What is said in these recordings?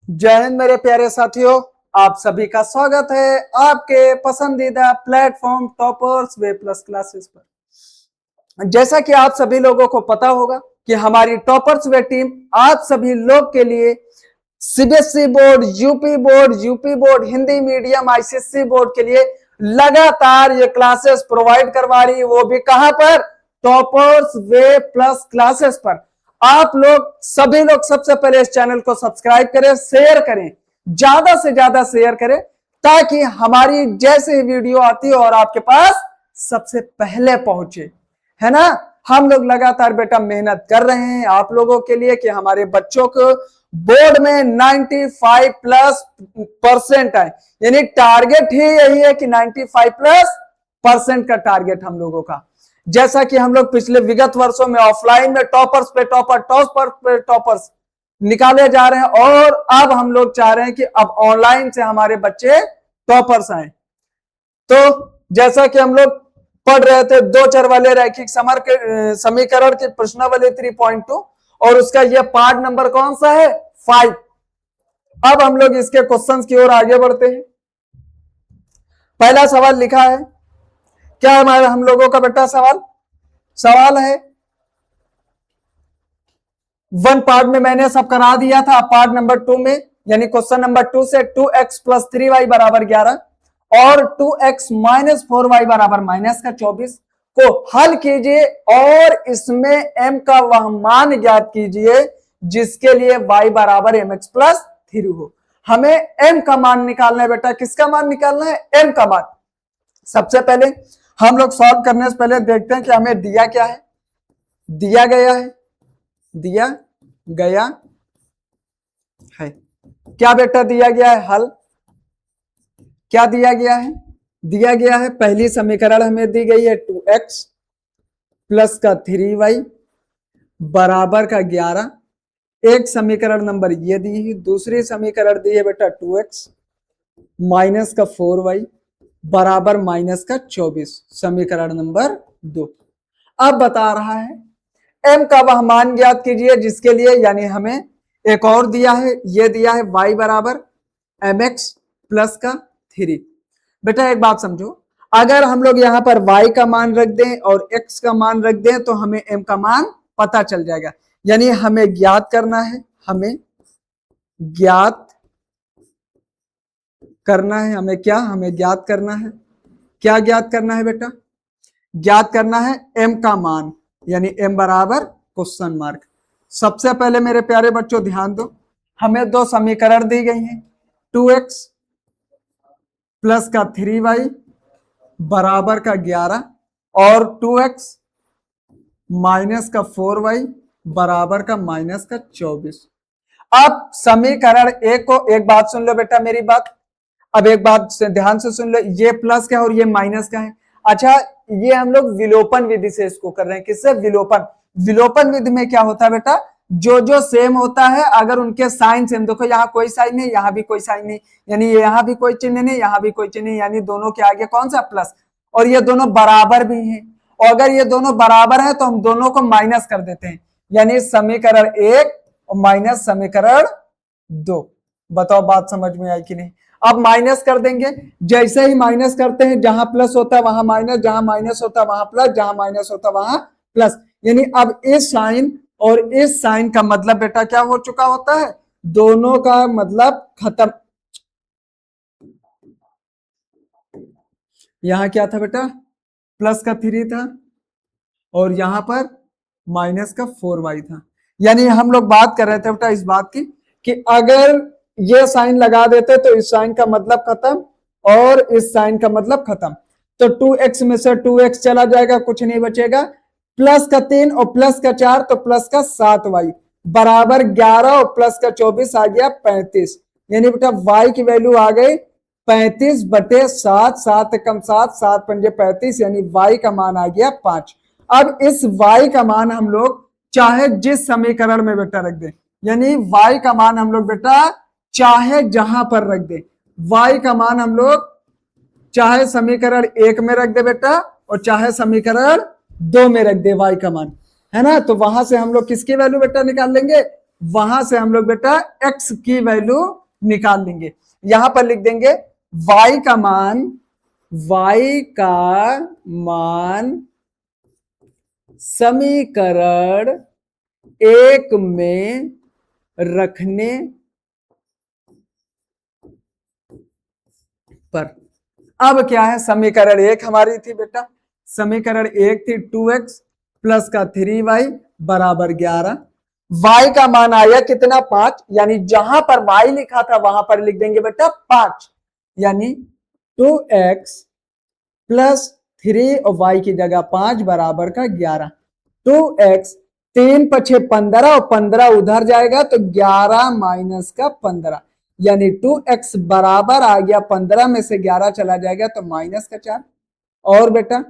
जय हिंद मेरे प्यारे साथियों, आप सभी का स्वागत है आपके पसंदीदा platform toppers way plus classes पर। जैसा कि आप सभी लोगों को पता होगा कि हमारी टॉपर्स वे टीम आप सभी लोग के लिए CBSE board, UP board, Hindi medium, ICSE board के लिए लगातार ये क्लासेस प्रोवाइड करवा रही है, वो भी कहां पर? टॉपर्स वे प्लस क्लासेस पर। आप लोग सभी लोग सबसे पहले इस चैनल को सब्सक्राइब करें, शेयर करें, ज्यादा से ज्यादा शेयर करें ताकि हमारी जैसे वीडियो आती है और आपके पास सबसे पहले पहुंचे, है ना। हम लोग लगातार बेटा मेहनत कर रहे हैं आप लोगों के लिए कि हमारे बच्चों को बोर्ड में 95+ आए, यानी टारगेट ही यही है कि 95+ का टारगेट हम लोगों का। जैसा कि हम लोग पिछले विगत वर्षों में ऑफलाइन में टॉपर्स पे टॉपर्स निकाले जा रहे हैं और अब हम लोग चाह रहे हैं कि अब ऑनलाइन से हमारे बच्चे टॉपर्स आए। तो जैसा कि हम लोग पढ़ रहे थे दो चर वाले रैखिक समीकरण की प्रश्नावली 3.2 और उसका यह पार्ट नंबर कौन सा है? 5। अब हम लोग इसके क्वेश्चंस की ओर आगे बढ़ते हैं। पहला सवाल लिखा है, क्या हमारा हम लोगों का बेटा सवाल है वन पार्ट में मैंने सब करा दिया था। पार्ट नंबर 2 में यानी क्वेश्चन नंबर 2 से 2x + 3y = 11 और 2x - 4y = -24 को हल कीजिए और इसमें m का वह मान ज्ञात कीजिए जिसके लिए y = mx + 3 हो। हमें m का मान निकालना है बेटा। किसका मान निकालना है? m का मान। सबसे पहले हम लोग सॉल्व करने से पहले देखते हैं कि हमें दिया क्या है। दिया गया है क्या बेटा? दिया गया है हल। क्या दिया गया है? दिया गया है पहली समीकरण हमें दी गई है 2x + 3y = 11। एक समीकरण नंबर ये दी है। दूसरी समीकरण दी है बेटा 2x - 4y = -24, समीकरण नंबर 2। अब बता रहा है m का वह मान ज्ञात कीजिए जिसके लिए, यानी हमें एक और दिया है, ये दिया है y = mx + 3। बेटा एक बात समझो, अगर हम लोग यहां पर y का मान रख दें और x का मान रख दें तो हमें m का मान पता चल जाएगा। यानी हमें ज्ञात करना है, हमें ज्ञात करना है क्या ज्ञात करना है बेटा? ज्ञात करना है m का मान, यानी m = ? सबसे पहले मेरे प्यारे बच्चों ध्यान दो, हमें दो समीकरण दी गई हैं। 2x + 3y = 11 और 2x - 4y = -24। अब समीकरण एक को, एक बात सुन लो बेटा मेरी बात, अब एक बात से ध्यान से सुन लो, ये प्लस का है और ये माइनस का है। अच्छा, ये हम लोग विलोपन विधि से इसको कर रहे हैं। किससे? विलोपन विधि में क्या होता है बेटा? जो सेम होता है अगर उनके साइन सेम, देखो यहाँ कोई साइन नहीं, यहाँ भी कोई साइन नहीं, यानी यहाँ भी कोई चिन्ह नहीं, यहाँ भी कोई चिन्ह नहीं, यानी दोनों के आगे कौन सा? प्लस। और ये दोनों बराबर भी हैं, और अगर ये दोनों बराबर है तो हम दोनों को माइनस कर देते हैं, यानी समीकरण 1 और माइनस समीकरण 2। बताओ बात समझ में आई कि नहीं? अब माइनस कर देंगे, जैसे ही माइनस करते हैं जहां प्लस होता है वहां माइनस, जहां माइनस होता है वहां प्लस, जहां माइनस होता है वहां प्लस, यानी अब इस साइन और इस साइन का मतलब बेटा क्या हो चुका होता है? दोनों का मतलब खत्म। यहां क्या था बेटा? +3 था और यहां पर -4y था। यानी हम लोग बात कर रहे थे बेटा इस बात की कि अगर ये साइन लगा देते तो इस साइन का मतलब खत्म और इस साइन का मतलब खत्म, तो 2x में से 2x चला जाएगा, कुछ नहीं बचेगा। +3 और +4 तो +7y = 11 और +24 आ गया 35, यानी बेटा y की वैल्यू आ गई 35/7, 7 एकम 7, 7 पंजे 35, यानी y का मान आ गया 5। अब इस y का मान हम लोग चाहे जिस समीकरण में बेटा रख दें, यानी y का मान हम लोग बेटा चाहे जहां पर रख दे, y का मान हम लोग चाहे समीकरण 1 में रख दे बेटा और चाहे समीकरण 2 में रख दे y का मान, है ना। तो वहां से हम लोग किसकी वैल्यू बेटा निकाल लेंगे? वहां से हम लोग बेटा x की वैल्यू निकाल लेंगे। यहां पर लिख देंगे y का मान समीकरण एक में रखने पर। अब क्या है, समीकरण एक हमारी थी बेटा, समीकरण एक थी 2x प्लस का 3y बराबर 11। y का मान आया कितना 5, यानी जहां पर y लिखा था वहां पर लिख देंगे बेटा 5, यानी 2x प्लस 3 और y की जगह 5 बराबर का 11। 2x 3 पछे 15 और 15 उधर जाएगा तो 11 माइनस का 15, यानी 2x बराबर आ गया 15 में से 11 चला जाएगा तो माइनस का 4, और बेटा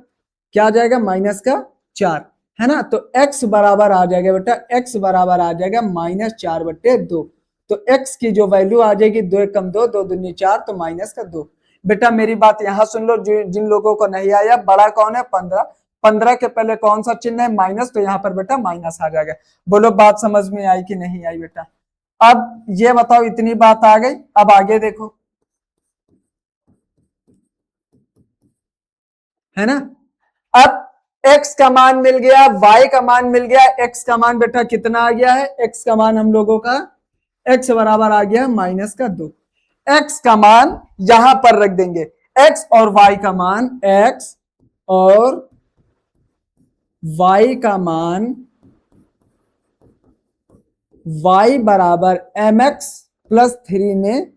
क्या आ जाएगा माइनस का 4, है ना। तो x बराबर आ जाएगा बेटा, x बराबर आ जाएगा -4/2। तो x की जो वैल्यू आ जाएगी 2 एकम 2, 2 दूनी 4, तो माइनस का 2। बेटा मेरी बात यहां सुन लो, जिन लोगों को नहीं आया, बड़ा कौन है 15, 15 के पहले कौन सा चिन्ह है माइनस, तो यहाँ पर बेटा माइनस आ जाएगा। बोलो बात समझ में आई कि नहीं आई बेटा। अब ये बताओ, इतनी बात आ गई, अब आगे देखो, है ना। अब x का मान मिल गया, y का मान मिल गया, x का मान बेटा कितना आ गया है, x का मान हम लोगों का x बराबर आ गया माइनस का 2। x का मान यहां पर रख देंगे, x और y का मान, x और y का मान y बराबर mx प्लस 3 में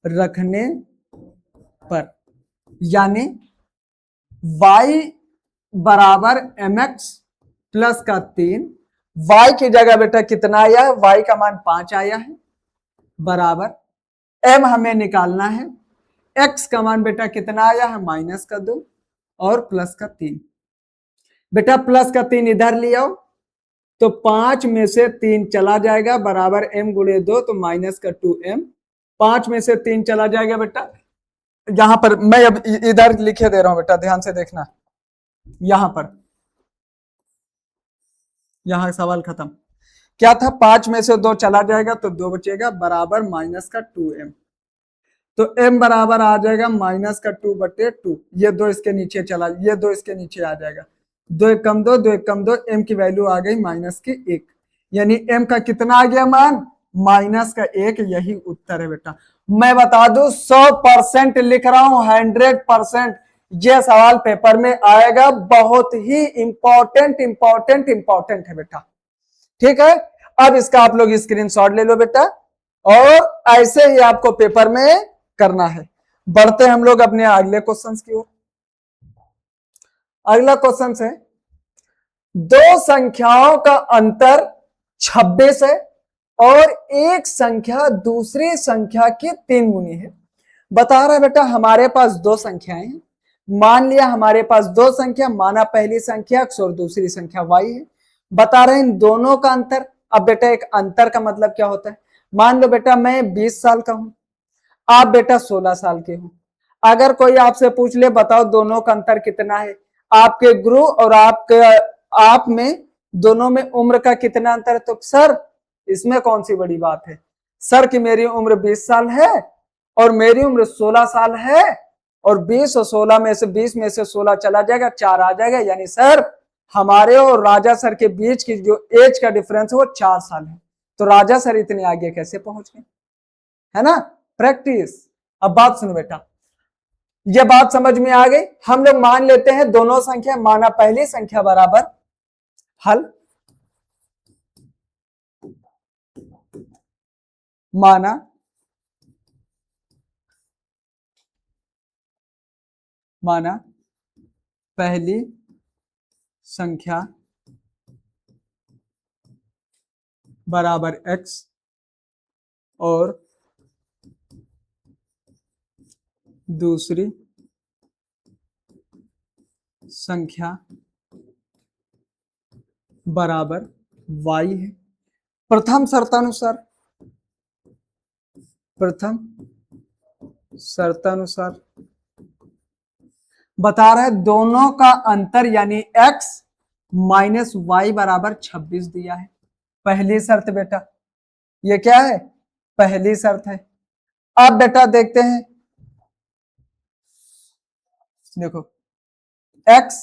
रखने पर, यानी y बराबर mx प्लस का 3, y की जगह बेटा कितना आया है, y का मान 5 आया है, बराबर m हमें निकालना है, x का मान बेटा कितना आया है माइनस का 2 और प्लस का 3। बेटा प्लस का 3 इधर ले आओ तो 5 में से 3 चला जाएगा, बराबर m गुणे 2, तो माइनस का 2m। 5 में से 3 चला जाएगा बेटा, यहां पर मैं अब इधर लिखे दे रहा हूं बेटा, ध्यान से देखना, यहां पर, यहां सवाल खत्म। क्या था, 5 में से 2 चला जाएगा तो 2 बचेगा, बराबर माइनस का 2m। तो m बराबर आ जाएगा माइनस का 2/2, ये 2 इसके नीचे चला, ये 2 इसके नीचे आ जाएगा, 2 एकम 2, 2 एकम 2, m की वैल्यू आ गई माइनस की 1, यानी m का कितना आ गया मान, माइनस का 1। यही उत्तर है बेटा। मैं बता दूं 100% लिख रहा हूं, 100% ये सवाल पेपर में आएगा, बहुत ही इंपॉर्टेंट इंपॉर्टेंट इंपॉर्टेंट है बेटा, ठीक है। अब इसका आप लोग स्क्रीनशॉट ले लो बेटा, और ऐसे ही आपको पेपर में करना है। बढ़ते हैं हम लोग अपने अगले क्वेश्चंस की ओर। अगला क्वेश्चन है, दो संख्याओं का अंतर 26 है और एक संख्या दूसरी संख्या की 3 गुनी है। बता रहा है बेटा हमारे पास दो संख्याएं हैं, मान लिया हमारे पास दो संख्या, माना पहली संख्या x और दूसरी संख्या y है। बता रहे हैं इन दोनों का अंतर। अब बेटा एक अंतर का मतलब क्या होता है, मान लो बेटा मैं 20 साल का हूं, आप बेटा 16 साल के हो। अगर कोई आपसे पूछ ले बताओ दोनों का अंतर कितना है, आपके गुरु और आप में दोनों में उम्र का कितना अंतर है, तो सर इसमें कौन सी बड़ी बात है, सर की मेरी उम्र 20 साल है और मेरी उम्र 16 साल है, और 20 और 16 में से 20 में से 16 चला जाएगा, 4 आ जाएगा, यानी सर हमारे और राजा सर के बीच की जो एज का डिफरेंस है वो 4 साल है। तो राजा सर इतने आगे कैसे पहुंच गए, है ना, प्रैक्टिस। अब बात सुनो बेटा, ये बात समझ में आ गई। हम लोग मान लेते हैं दोनों संख्या, माना पहली संख्या बराबर हल, माना पहली संख्या बराबर x और दूसरी संख्या बराबर y है। प्रथम शर्तानुसार बता रहा है दोनों का अंतर यानी x माइनस वाई बराबर 26 दिया है। पहली शर्त बेटा, ये क्या है? पहली शर्त है। अब बेटा देखते हैं, देखो x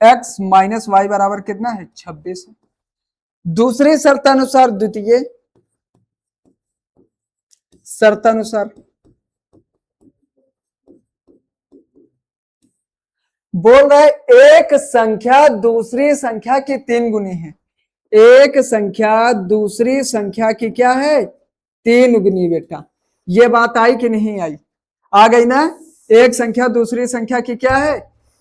x माइनस वाई बराबर कितना है? 26 है। दूसरी शर्तानुसार, द्वितीय शर्तानुसार बोल रहा है एक संख्या दूसरी संख्या की 3 गुनी है। एक संख्या दूसरी संख्या की क्या है? 3 गुनी बेटा। ये बात आई कि नहीं आई? आ गई ना? एक संख्या दूसरी संख्या की क्या है?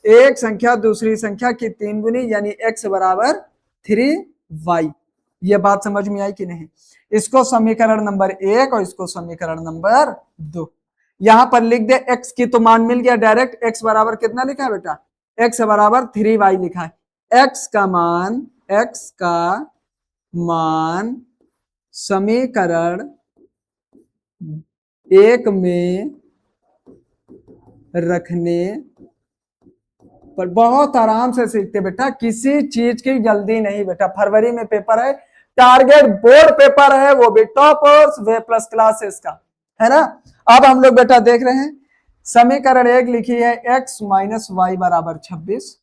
एक संख्या दूसरी संख्या की 3 गुनी, यानी x बराबर 3y। ये बात समझ में आई कि नहीं? इसको समीकरण नंबर 1 और इसको समीकरण नंबर 2। यहां पर लिख दे x की, तो मान मिल गया डायरेक्ट। x बराबर कितना लिखा है बेटा? x बराबर 3y लिखा है। x का मान समीकरण 1 में रखने पर, बहुत आराम से सीखते बेटा, किसी चीज की जल्दी नहीं बेटा। फरवरी में पेपर है, टारगेट बोर्ड पेपर है, वो भी टॉपर्स वे प्लस क्लासेस का, है ना। अब हम लोग बेटा देख रहे हैं, समीकरण 1 लिखी है x माइनस वाई बराबर 26।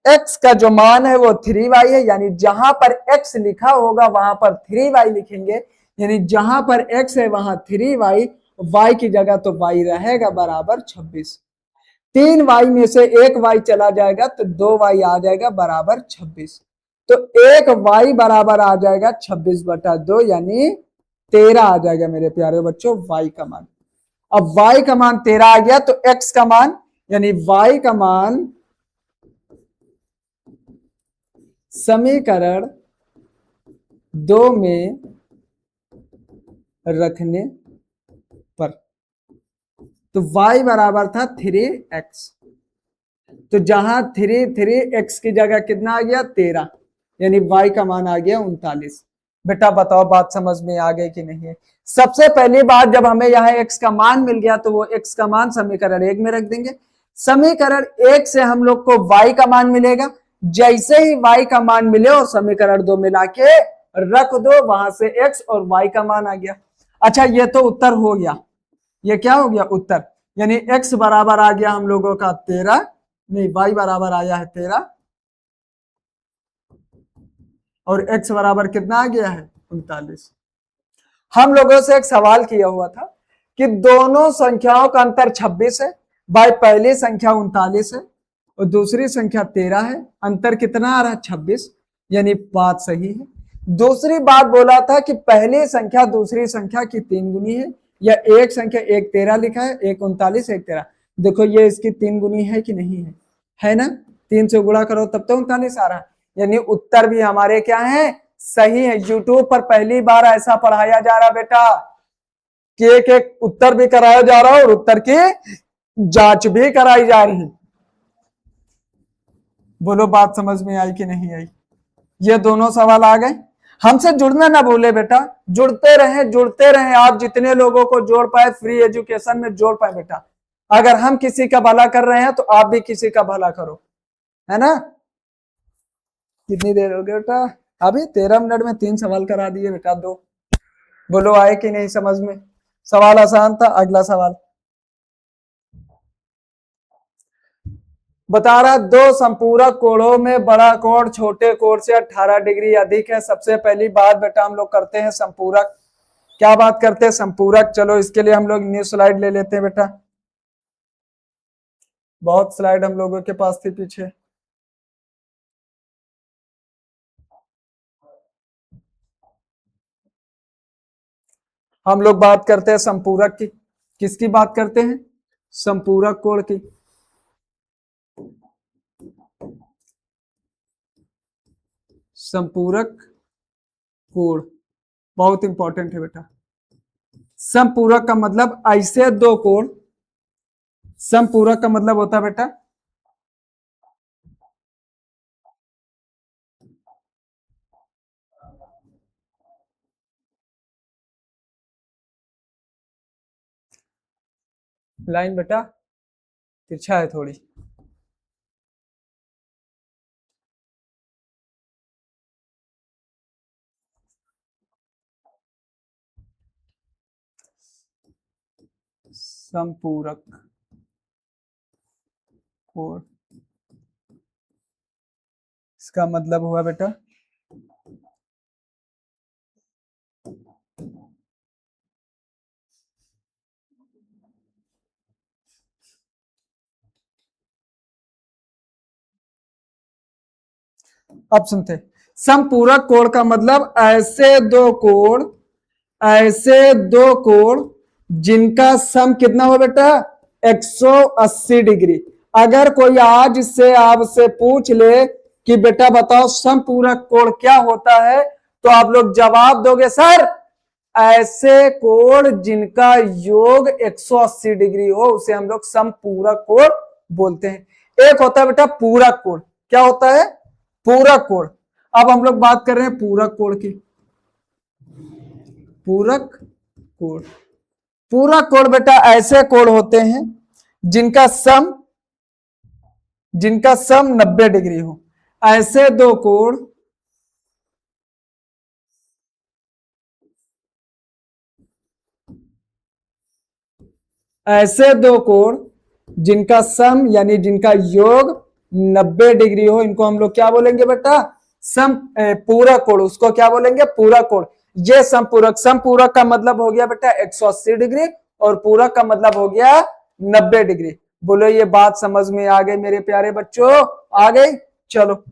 x का जो मान है वो 3y है, यानी जहां पर x लिखा होगा वहां पर 3y लिखेंगे, यानी जहां पर x है वहां 3y, y की जगह तो y रहेगा बराबर 26। 3y में से एक y चला जाएगा तो 2y आ जाएगा बराबर 26। तो एक y बराबर आ जाएगा 26/2, यानी 13 आ जाएगा मेरे प्यारे बच्चों y का मान। अब y का मान 13 आ गया, तो x का मान, यानी y का मान समीकरण 2 में रखने पर, तो y बराबर था 3x, तो जहां 3x की जगह कितना आ गया? 13, यानी y का मान आ गया 39। बेटा बताओ बात समझ में आ गई कि नहीं? सबसे पहली बात, जब हमें यहाँ x का मान मिल गया तो वो x का मान समीकरण 1 में रख देंगे। समीकरण 1 से हम लोग को y का मान मिलेगा। जैसे ही y का मान मिले और समीकरण 2 मिला के रख दो, वहां से x और y का मान आ गया। अच्छा, ये तो उत्तर हो गया। ये क्या हो गया? उत्तर। यानी x बराबर आ गया हम लोगों का 13, नहीं y बराबर आया है 13, और x बराबर कितना आ गया है? 39। हम लोगों से एक सवाल किया हुआ था कि दोनों संख्याओं का अंतर 26 है, भाई पहली संख्या 39 है और दूसरी संख्या 13 है, अंतर कितना आ रहा है? 26, यानी बात सही है। दूसरी बात बोला था कि पहली संख्या दूसरी संख्या की 3 गुनी है, या एक संख्या, एक 13 लिखा है, एक 39, एक 13। देखो ये इसकी 3 गुनी है कि नहीं है? है ना। 3 से गुणा करो तब तो 39 आ रहा है, यानी उत्तर भी हमारे क्या है? सही है। यूट्यूब पर पहली बार ऐसा पढ़ाया जा रहा बेटा कि एक एक उत्तर भी कराया जा रहा है और उत्तर की जांच भी कराई जा रही। बोलो बात समझ में आई कि नहीं आई? ये दोनों सवाल आ गए। हमसे जुड़ना ना भूले बेटा, जुड़ते रहे जुड़ते रहे। आप जितने लोगों को जोड़ पाए, फ्री एजुकेशन में जोड़ पाए बेटा। अगर हम किसी का भला कर रहे हैं तो आप भी किसी का भला करो, है ना। कितनी देर हो गई बेटा? अभी 13 मिनट में 3 सवाल करा दिए बेटा, 2। बोलो आए कि नहीं समझ में? सवाल आसान था। अगला सवाल बता रहा, दो संपूरक कोणों में बड़ा कोण छोटे कोण से 18 डिग्री अधिक है। सबसे पहली बात बेटा हम लोग करते हैं संपूरक। क्या बात करते हैं? संपूरक। चलो इसके लिए हम लोग न्यू स्लाइड ले लेते हैं बेटा। बहुत स्लाइड हम लोगों के पास थी पीछे। हम लोग बात करते हैं संपूरक की। किसकी बात करते हैं? संपूरक कोण की। संपूरक कोण बहुत इंपॉर्टेंट है बेटा। संपूरक का मतलब ऐसे दो कोण, संपूरक का मतलब होता है बेटा लाइन बेटा तिरछा है थोड़ी। संपूरक कोण, इसका मतलब हुआ बेटा अब सुनते, समपूरक कोण का मतलब ऐसे दो कोण जिनका सम कितना हो बेटा 180 डिग्री। अगर कोई आज से आपसे पूछ ले कि बेटा बताओ समपूरक कोण क्या होता है, तो आप लोग जवाब दोगे सर ऐसे कोण जिनका योग 180 डिग्री हो उसे हम लोग समपूरक कोण बोलते हैं। एक होता है बेटा पूरक कोण, क्या होता है पूरक कोण। अब हम लोग बात कर रहे हैं पूरक कोण की। पूरक कोण, पूरक कोण बेटा ऐसे कोण होते हैं जिनका सम 90 डिग्री हो। ऐसे दो कोण ऐसे दो कोण जिनका सम यानी जिनका योग 90 डिग्री हो, इनको हम लोग क्या बोलेंगे बेटा पूरक कोण। उसको क्या बोलेंगे पूरक कोण। ये समपूरक का मतलब हो गया बेटा 180 डिग्री और पूरक का मतलब हो गया 90 डिग्री। बोलो ये बात समझ में आ गई मेरे प्यारे बच्चों, आ गई। चलो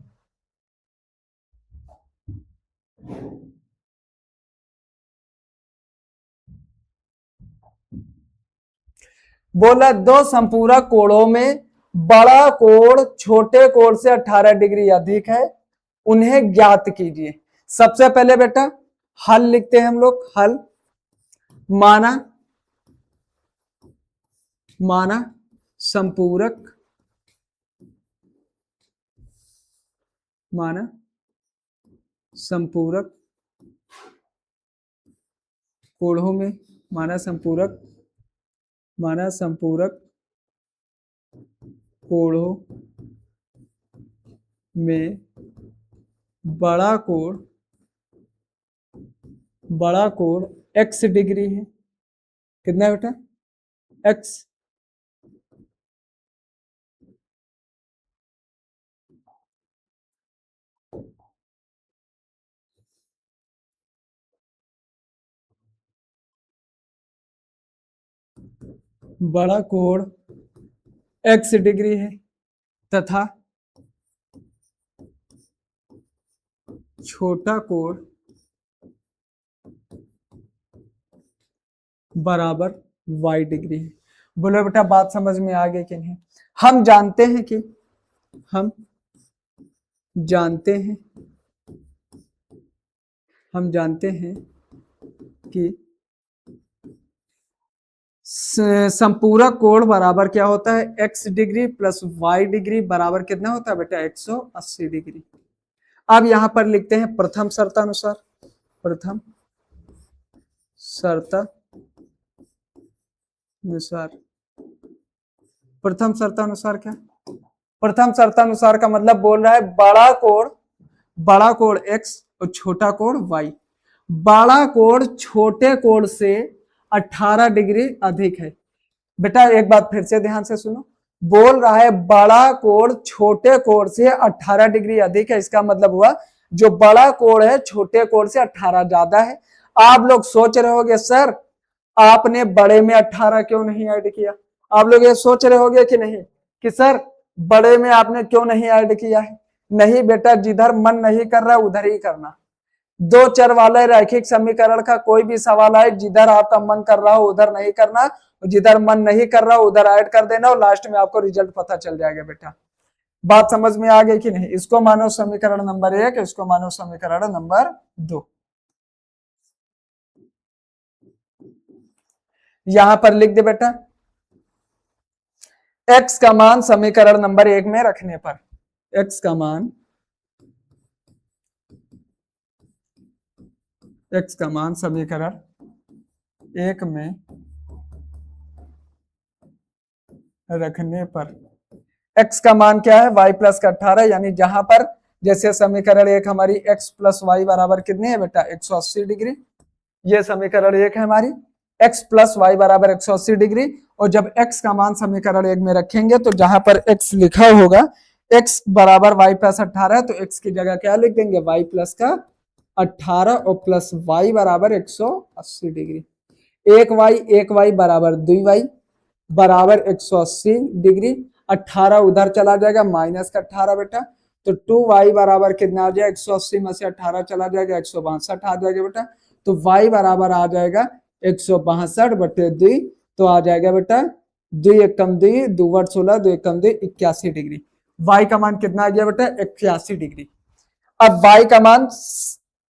बोला दो संपूरक कोणों में बड़ा कोण छोटे कोण से 18 डिग्री अधिक है, उन्हें ज्ञात कीजिए। सबसे पहले बेटा हल लिखते हैं हम लोग। हल माना संपूरक कोणों में माना संपूरक कोणों में बड़ा कोण x डिग्री है। कितना है बेटा x। बड़ा कोण x डिग्री है तथा छोटा कोण बराबर y डिग्री है। बोलो बेटा बात समझ में आ गई कि नहीं। हम जानते हैं कि संपूरक कोण बराबर क्या होता है x degree plus y degree बराबर कितना होता है बेटा 180 डिग्री। अब यहां पर लिखते हैं प्रथम शर्तानुसार क्या प्रथम शर्तानुसार का मतलब बोल रहा है बड़ा कोण x और छोटा कोण y। बड़ा कोण छोटे कोण से 18 डिग्री अधिक है। बेटा एक बात फिर से ध्यान से सुनो, बोल रहा है बड़ा कोण छोटे कोण से 18 डिग्री अधिक है। इसका मतलब हुआ जो बड़ा कोण है छोटे कोण से 18 ज्यादा है। आप लोग सोच रहे होगे सर आपने बड़े में 18 क्यों नहीं ऐड किया। आप लोग ये सोच रहे होगे कि नहीं कि सर बड़े में आपने क्यों नहीं ऐड किया है। नहीं बेटा, जिधर मन नहीं कर रहा उधर ही करना। दो चर वाले रैखिक समीकरण का कोई भी सवाल आए, जिधर आपका मन कर रहा हो उधर नहीं करना, जिधर मन नहीं कर रहा उधर ऐड कर देना और लास्ट में आपको रिजल्ट पता चल जाएगा। बेटा बात समझ में आ गई कि नहीं। इसको मानो समीकरण नंबर 1, इसको मानो समीकरण नंबर 2। यहां पर लिख दे बेटा x का मान समीकरण नंबर 1 में रखने पर x का मान समीकरण 1 में रखने पर x का मान क्या है, y प्लस का 18, यानी जहां पर जैसे समीकरण एक हमारी x प्लस वाई बराबर कितनी है बेटा 180 डिग्री, ये समीकरण एक है हमारी x प्लस वाई बराबर 180 डिग्री। और जब x का मान समीकरण एक में रखेंगे तो जहां पर x लिखा होगा x बराबर y प्लस 18 तो x की जगह क्या लिख देंगे y प्लस का 18 और प्लस y बराबर 180 डिग्री। एक y बराबर 2y बराबर 180 डिग्री। 18 उधर चला जाएगा माइनस का 18 बेटा, तो 2y बराबर कितना आ जाएगा 180 में से 18 चला जाएगा 162 आ जाएगा बेटा, तो y बराबर आ जाएगा 162 बटे 2, तो आ जाएगा बेटा 2 एक कम 2 2 वर्ड 16 2 एक कम 2 81 डिग्री। y का मान कितना आ गया बेटा 81 डिग्री। अब y का मान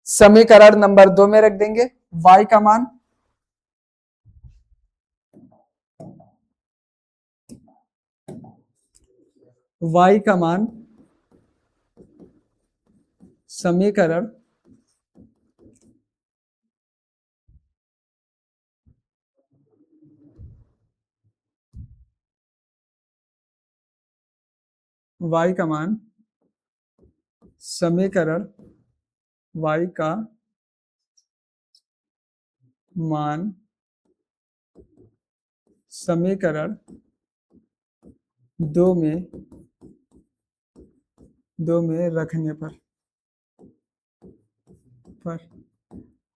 समीकरण नंबर 2 में रख देंगे। y का मान समीकरण y का मान समीकरण y का मान समीकरण 2 में रखने पर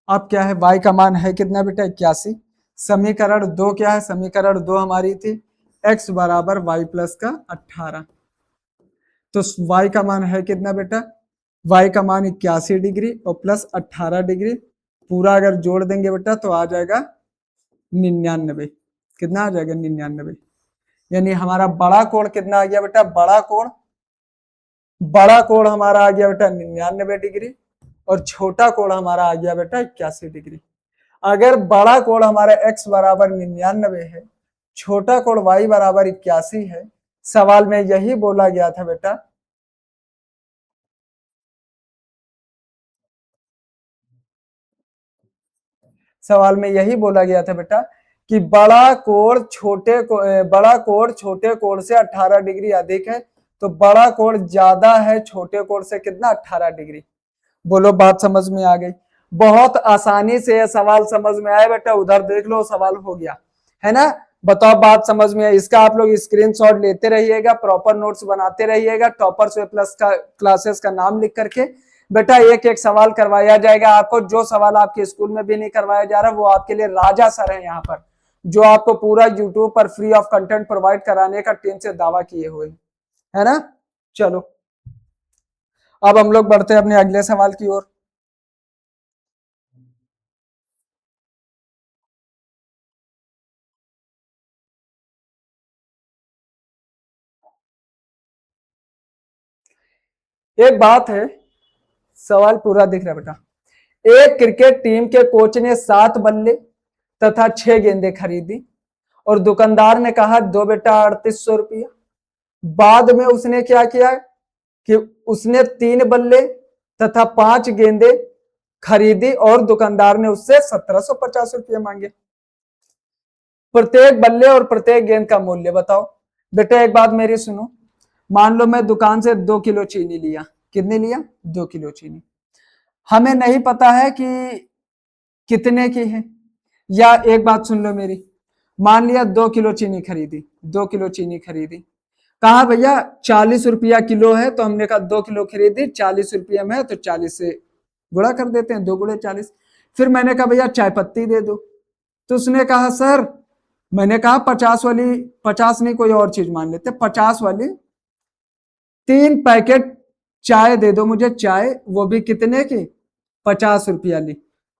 अब क्या है y का मान है कितना बेटा 81। समीकरण 2 क्या है, समीकरण 2 हमारी थी x बराबर y प्लस का 18, तो y का मान है कितना बेटा, y का मान 81 डिग्री और प्लस 18 डिग्री, पूरा अगर जोड़ देंगे बेटा तो आ जाएगा 99। कितना आ जाएगा 99, यानी हमारा बड़ा कोण कितना आ गया बेटा, बड़ा कोण हमारा आ गया बेटा 99 डिग्री और छोटा कोण हमारा आ गया बेटा 81 डिग्री। अगर बड़ा कोण हमारा x बराबर 99 है, छोटा कोण y बराबर 81 है, सवाल में यही बोला गया था बेटा कि बड़ा कोण छोटे कोण से 18 डिग्री अधिक है, तो बड़ा कोण ज्यादा है छोटे कोण से कितना 18 डिग्री। बोलो बात समझ में आ गई, बहुत आसानी से यह सवाल समझ में आया बेटा, उधर देख लो सवाल हो गया है ना। बताओ बात समझ में आई, इसका आप लोग स्क्रीनशॉट लेते रहिएगा, प्रॉपर नोट्स बनाते रहिएगा, टॉपर्स वे प्लस का क्लासेस का नाम लिख करके बेटा एक एक सवाल करवाया जाएगा आपको। जो सवाल आपके स्कूल में भी नहीं करवाया जा रहा वो आपके लिए राजा सर है यहाँ पर, जो आपको पूरा यूट्यूब पर फ्री ऑफ कंटेंट प्रोवाइड कराने का टीम से दावा किए हुए है ना। चलो अब हम लोग बढ़ते हैं अपने अगले सवाल की ओर। एक बात है, सवाल पूरा दिख रहा है बेटा। एक क्रिकेट टीम के कोच ने 7 बल्ले तथा 6 गेंदें खरीदी और दुकानदार ने कहा दो बेटा 3800 रुपया। बाद में उसने क्या किया कि उसने 3 बल्ले तथा 5 गेंदें खरीदी और दुकानदार ने उससे 1750 रुपये मांगे। प्रत्येक बल्ले और प्रत्येक गेंद का मूल्य बताओ। बेटा एक बात मेरी सुनो, मान लो मैं दुकान से 2 किलो चीनी लिया, कितने लिया 2 किलो चीनी, हमें नहीं पता है कि कितने की है। या एक बात सुन लो मेरी, मान लिया 2 किलो चीनी खरीदी, 2 किलो चीनी खरीदी, कहा भैया 40 रुपया किलो है, तो हमने कहा 2 किलो खरीदी 40 रुपये में है, तो 40 से गुणा कर देते हैं, 2 गुणे 40। फिर मैंने कहा भैया चाय पत्ती दे दो, तो उसने कहा सर, मैंने कहा 50 वाली, 50 नहीं कोई और चीज मान लेते, 50 वाली 3 पैकेट चाय दे दो मुझे, चाय वो भी कितने की 50 रुपया ली।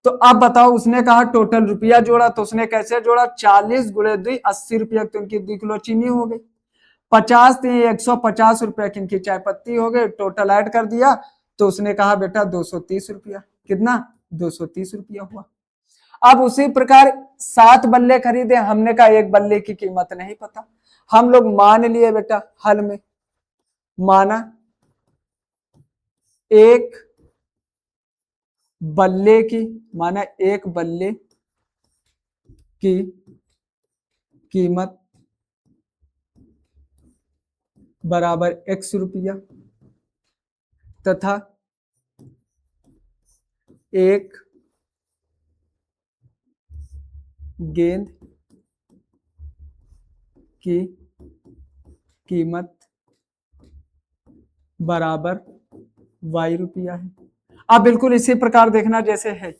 तो अब बताओ, उसने कहा टोटल रुपया जोड़ा, तो उसने कैसे जोड़ा, 40 गुणे 2 80 रुपया, तो उनकी 2 किलो चीनी हो गई, 50 थी 150 रुपया की इनकी चाय पत्ती हो गई, टोटल ऐड कर दिया, तो उसने कहा बेटा 230 रुपया, कितना 230 रुपया हुआ। अब उसी प्रकार 7 बल्ले खरीदे, हमने कहा एक बल्ले की कीमत नहीं पता, हम लोग मान लिए बेटा, हल में माना एक बल्ले की, माना एक बल्ले की कीमत बराबर x रुपया तथा 1 गेंद की कीमत बराबर y रुपया है। अब बिल्कुल इसी प्रकार देखना जैसे है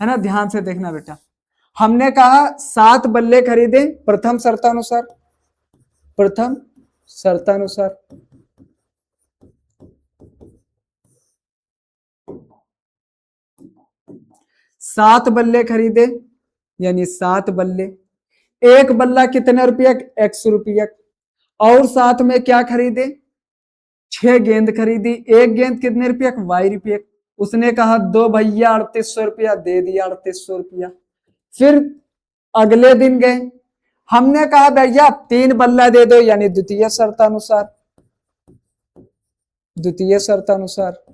ना, ध्यान से देखना बेटा। हमने कहा 7 बल्ले खरीदे प्रथम शर्तानुसार, प्रथम शर्तानुसार। सात बल्ले खरीदे यानी 7 बल्ले, एक बल्ला कितने रुपया, x रुपया। और साथ में क्या खरीदे, 6 गेंद खरीदी, एक गेंद कितने रुपया, y रुपये। उसने कहा 2 भैया 3800 रुपया, दे दिया 3800 रुपया। फिर अगले दिन गए, हमने कहा भैया 3 बल्ला दे दो, यानी द्वितीय शर्तानुसार, द्वितीय शर्तानुसार।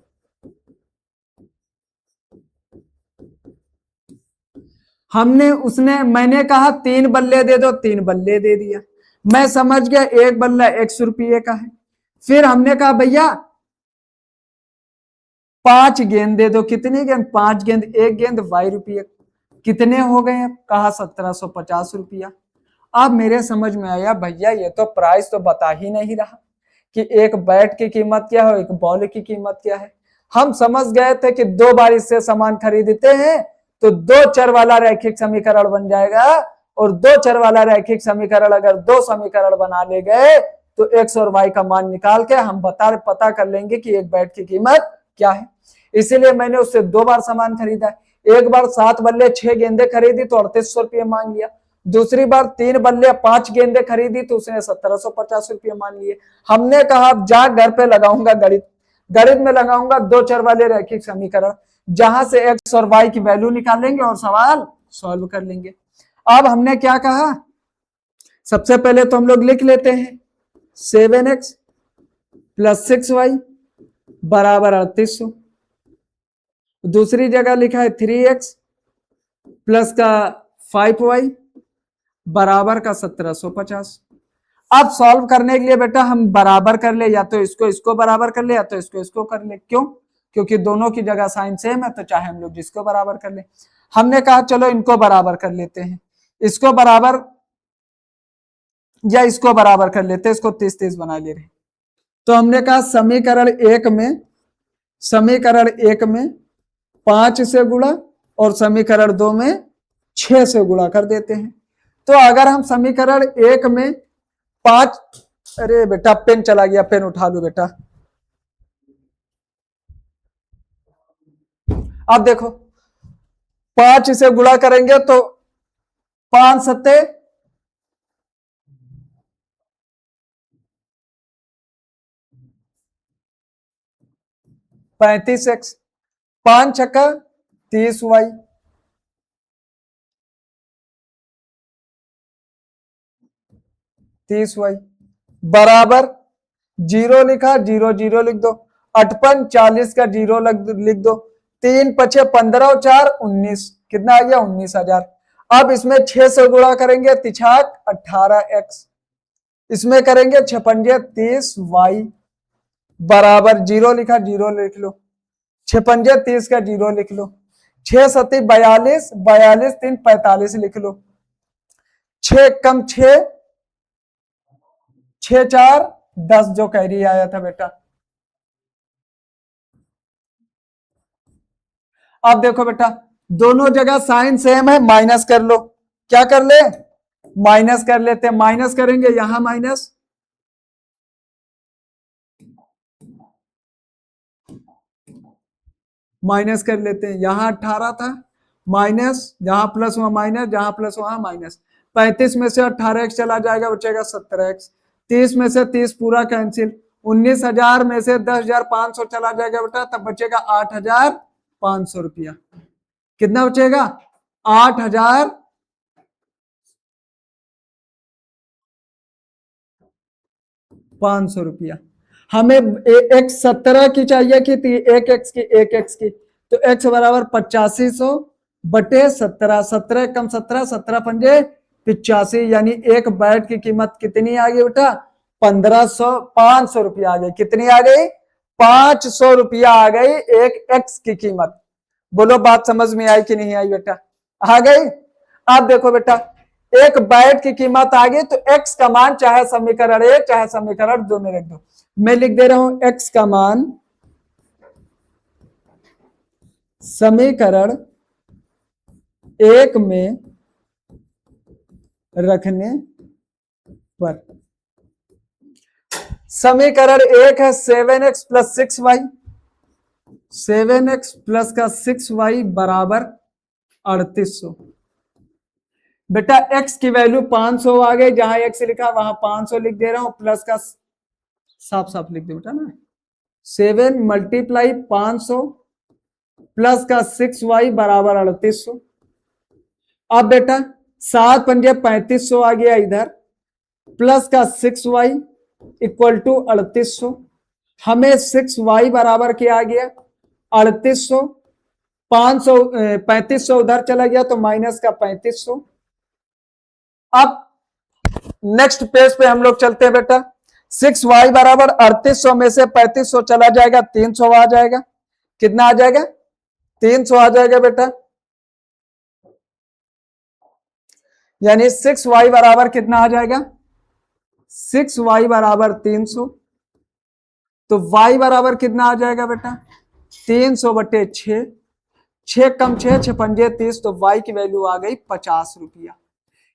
मैंने कहा 3 बल्ले दे दो, 3 बल्ले दे दिया। मैं समझ गया एक बल्ला x रुपये का है। फिर हमने कहा भैया 5 गेंद दे दो, कितनी गेंद, 5 गेंद, एक गेंद y रुपये। कितने हो गए, कहा 1750 रुपया। अब मेरे समझ में आया भैया ये तो प्राइस तो बता ही नहीं रहा कि एक बैट की कीमत क्या है, एक बॉल की कीमत क्या है। हम समझ गए थे कि 2 बार इससे सामान खरीदते हैं तो 2 चर वाला रैखिक समीकरण बन जाएगा, और 2 चर वाला रैखिक समीकरण अगर 2 समीकरण बना ले गए तो x और y का मान निकाल के हम पता कर लेंगे कि एक बैट की कीमत क्या है। इसीलिए मैंने उससे 2 बार सामान खरीदा। एक बार 7 बल्ले 6 गेंदे खरीदी तो 3800 रुपये मांग लिया। दूसरी बार 3 बल्ले 5 गेंदे खरीदी तो उसने 1750 रुपये मान लिए। हमने कहा जा घर पे लगाऊंगा गणित, गणित में लगाऊंगा 2 चर वाले रैखिक समीकरण, जहां से x और y की वैल्यू निकालेंगे और सवाल सॉल्व कर लेंगे। अब हमने क्या कहा, सबसे पहले तो हम लोग लिख लेते हैं 7x प्लस 6y बराबर 3800। दूसरी जगह लिखा है 3x प्लस का 5y बराबर का 1750। अब सॉल्व करने के लिए बेटा हम बराबर कर ले, या तो इसको बराबर कर ले या तो इसको कर ले। क्यों, क्योंकि दोनों की जगह साइन सेम है, तो चाहे हम लोग जिसको बराबर कर ले। हमने कहा चलो इनको बराबर कर लेते हैं, इसको बराबर या इसको बराबर कर लेते हैं, इसको 30-30 बना ले रहे। तो हमने कहा समीकरण एक में 5 से गुणा और समीकरण 2 में 6 से गुणा कर देते हैं। तो अगर हम समीकरण 1 में 5, अरे बेटा पेन चला गया, पेन उठा लो बेटा। अब देखो 5 से गुणा करेंगे तो 5 सत्ते 35x, 5 छक्का 30y, 30y बराबर 0 लिखा, 0 0 लिख दो, 58 40 का 0 लिख दो, 3 पचे 15 और 4 19, कितना आ गया 19,000। अब इसमें 6 से गुणा करेंगे, तिछाक 18x, इसमें करेंगे 6 पंजे 30y बराबर 0 लिखा, 0 लिख लो, 6 पंजे 30 का 0 लिख लो, 6 सती 42, 42 3 45 लिख लो, 6 कम 6 6 4 10 जो कैरी आया था बेटा। अब देखो बेटा दोनों जगह साइन सेम है, माइनस कर लो। क्या कर ले, माइनस कर लेते हैं। माइनस करेंगे यहां माइनस, माइनस कर लेते हैं। यहां 18 था माइनस, जहां प्लस वहां माइनस, जहां प्लस वहां माइनस। 35 में से 18x चला जाएगा, बचेगा 17x। 30 में से 30 पूरा कैंसिल। 19,000 में से 10,500 चला जाएगा बेटा, तब बचेगा 8,500 रुपया। कितना बचेगा 8,500 रुपया। हमें एक 17 की चाहिए कि एक एक्स की, तो x बराबर 8500 बटे 17, 17 कम 17, 17 पंजे 85, यानी एक बैट की कीमत कितनी आ गई बेटा 1500 500 रुपया आ गई। कितनी आ गई? 500 रुपया आ गई एक एक्स की कीमत। बोलो बात समझ में आई कि नहीं आई बेटा? आ गई। अब देखो बेटा, एक बैट की कीमत आ गई, तो एक्स का मान चाहे समीकरण 1 चाहे समीकरण 2 में लिख दो। मैं लिख दे रहा हूं एक्स का मान समीकरण 1 में रखने पर, समीकरण 1 है 7x plus 6y, 7x plus का 6y बराबर 3800। बेटा x की वैल्यू 500 आ गई, जहां x लिखा वहां 500 लिख दे रहा हूं, प्लस का साफ साफ लिख दे बेटा ना, 7 मल्टीप्लाई 500 प्लस का 6y बराबर 3800। अब बेटा 7 पंजे 3500 आ गया इधर, प्लस का 6y इक्वल टू 3800। हमें 6y बराबर क्या आ गया? 3800। 500 3500 उधर चला गया तो माइनस का 3500। अब नेक्स्ट पेज पे हम लोग चलते हैं बेटा। 6y बराबर 3800 में से 3500 चला जाएगा, 300 आ जाएगा। कितना आ जाएगा? 300 आ जाएगा बेटा। यानी 6y बराबर कितना आ जाएगा? 6y बराबर 300। तो y बराबर कितना आ जाएगा बेटा? 300 बटे 6, 6 कम 6 6 पंजे 30, तो y की वैल्यू आ गई 50 रुपया।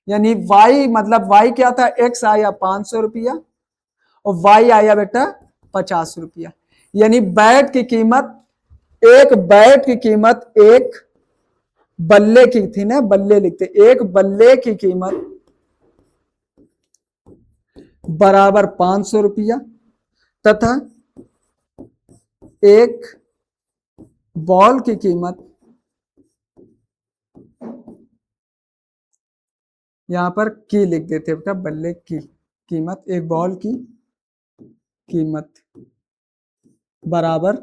यानी y मतलब y क्या था? x आया 500 रुपया और y आया बेटा 50 रुपया। यानी बैट की कीमत, एक बैट की कीमत एक बल्ले की थी ना, बल्ले लिखते, एक बल्ले की कीमत बराबर 500 रुपया तथा एक बॉल की कीमत, यहां पर की लिख देते बेटा, बल्ले की कीमत, एक बॉल की कीमत बराबर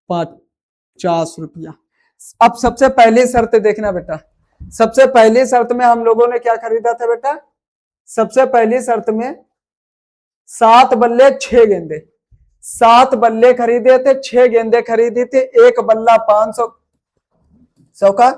50 रुपया। अब सबसे पहली शर्त देखना बेटा, सबसे पहली शर्त में हम लोगों ने क्या खरीदा था बेटा? सबसे पहली शर्त में 7 बल्ले 6 गेंदे, 7 बल्ले खरीदे थे, 6 गेंदे खरीदी थी, एक बल्ला 500 का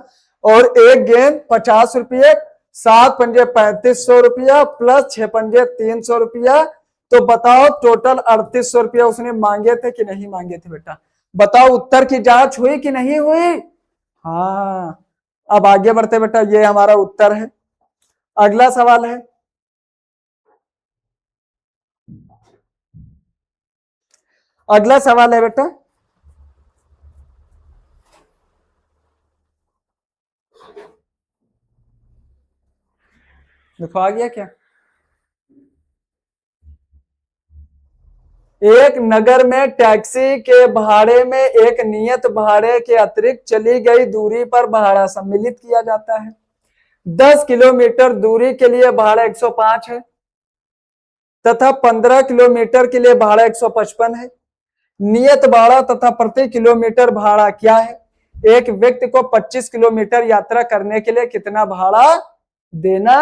और एक गेंद 50 रुपये, 7 पंजे 3500 रुपया प्लस 6 पंजे 300 रुपया। तो बताओ टोटल 3800 रुपया उसने मांगे थे कि नहीं मांगे थे बेटा? बताओ उत्तर की जांच हुई कि नहीं हुई? हाँ। अब आगे बढ़ते बेटा, ये हमारा उत्तर है। अगला सवाल है, अगला सवाल है बेटा, देखो आ गया क्या? एक नगर में टैक्सी के भाड़े में एक नियत भाड़े के अतिरिक्त चली गई दूरी पर भाड़ा सम्मिलित किया जाता है। 10 किलोमीटर दूरी के लिए भाड़ा 105 है तथा 15 किलोमीटर के लिए भाड़ा 155 है। नियत भाड़ा तथा प्रति किलोमीटर भाड़ा क्या है? एक व्यक्ति को 25 किलोमीटर यात्रा करने के लिए कितना भाड़ा देना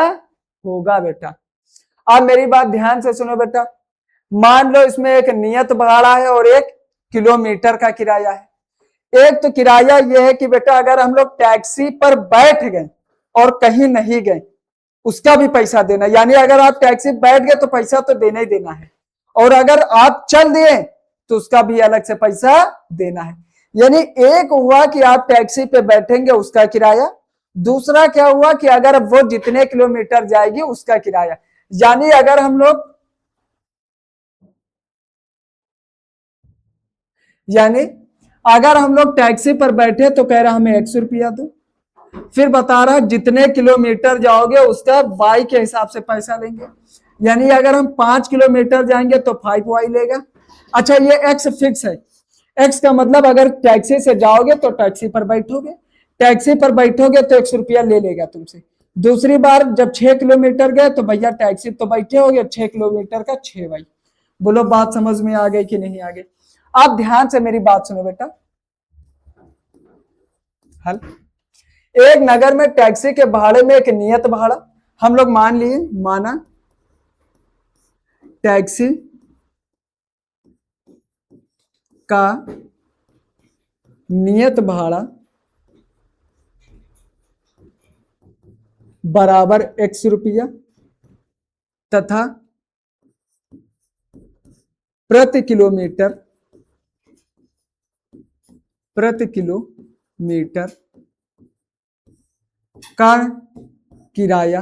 होगा बेटा? अब मेरी बात ध्यान से सुनो बेटा। मान लो इसमें एक नियत भाड़ा है और एक किलोमीटर का किराया है। एक तो किराया यह है कि बेटा अगर हम लोग टैक्सी पर बैठ गए और कहीं नहीं गए उसका भी पैसा देना, यानी अगर आप टैक्सी बैठ गए तो पैसा तो देना ही देना है, और अगर आप चल दिए तो उसका भी अलग से पैसा देना है। यानी एक हुआ कि आप टैक्सी पे बैठेंगे उसका किराया, दूसरा क्या हुआ कि अगर वो जितने किलोमीटर जाएगी उसका किराया। यानी अगर हम लोग टैक्सी पर बैठे तो कह रहा हमें 100 रुपया दो, फिर बता रहा जितने किलोमीटर जाओगे उसका वाई के हिसाब से पैसा लेंगे। यानी अगर हम 5 किलोमीटर जाएंगे तो 5 वाई लेगा। अच्छा ये एक्स फिक्स है, एक्स का मतलब अगर टैक्सी से जाओगे तो टैक्सी पर बैठोगे, टैक्सी पर बैठोगे तो 100 रुपया ले लेगा तुमसे। दूसरी बार जब 6 किलोमीटर गए तो भैया टैक्सी तो बैठे होगे, 6 किलोमीटर का 6 वाई। बोलो बात समझ में आ गई कि नहीं आ गई? आप ध्यान से मेरी बात सुनो बेटा। हल, एक नगर में टैक्सी के भाड़े में एक नियत भाड़ा हम लोग मान लिए, माना टैक्सी का नियत भाड़ा बराबर x रुपया तथा प्रति किलोमीटर का किराया,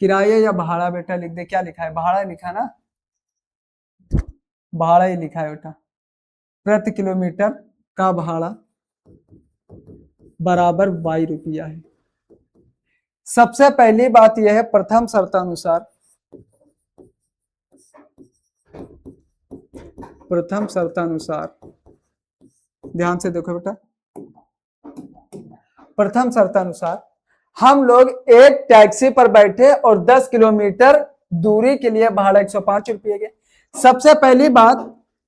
किराया या भाड़ा बेटा लिख दे, क्या लिखा है, भाड़ा लिखा ना, भाड़ा ही लिखा है बेटा, प्रति किलोमीटर का भाड़ा बराबर y रुपया है। सबसे पहली बात यह है, प्रथम शर्तानुसार ध्यान से देखो बेटा, प्रथम शर्तानुसार हम लोग एक टैक्सी पर बैठे और 10 किलोमीटर दूरी के लिए भाड़ा 105 रुपये के। सबसे पहली बात,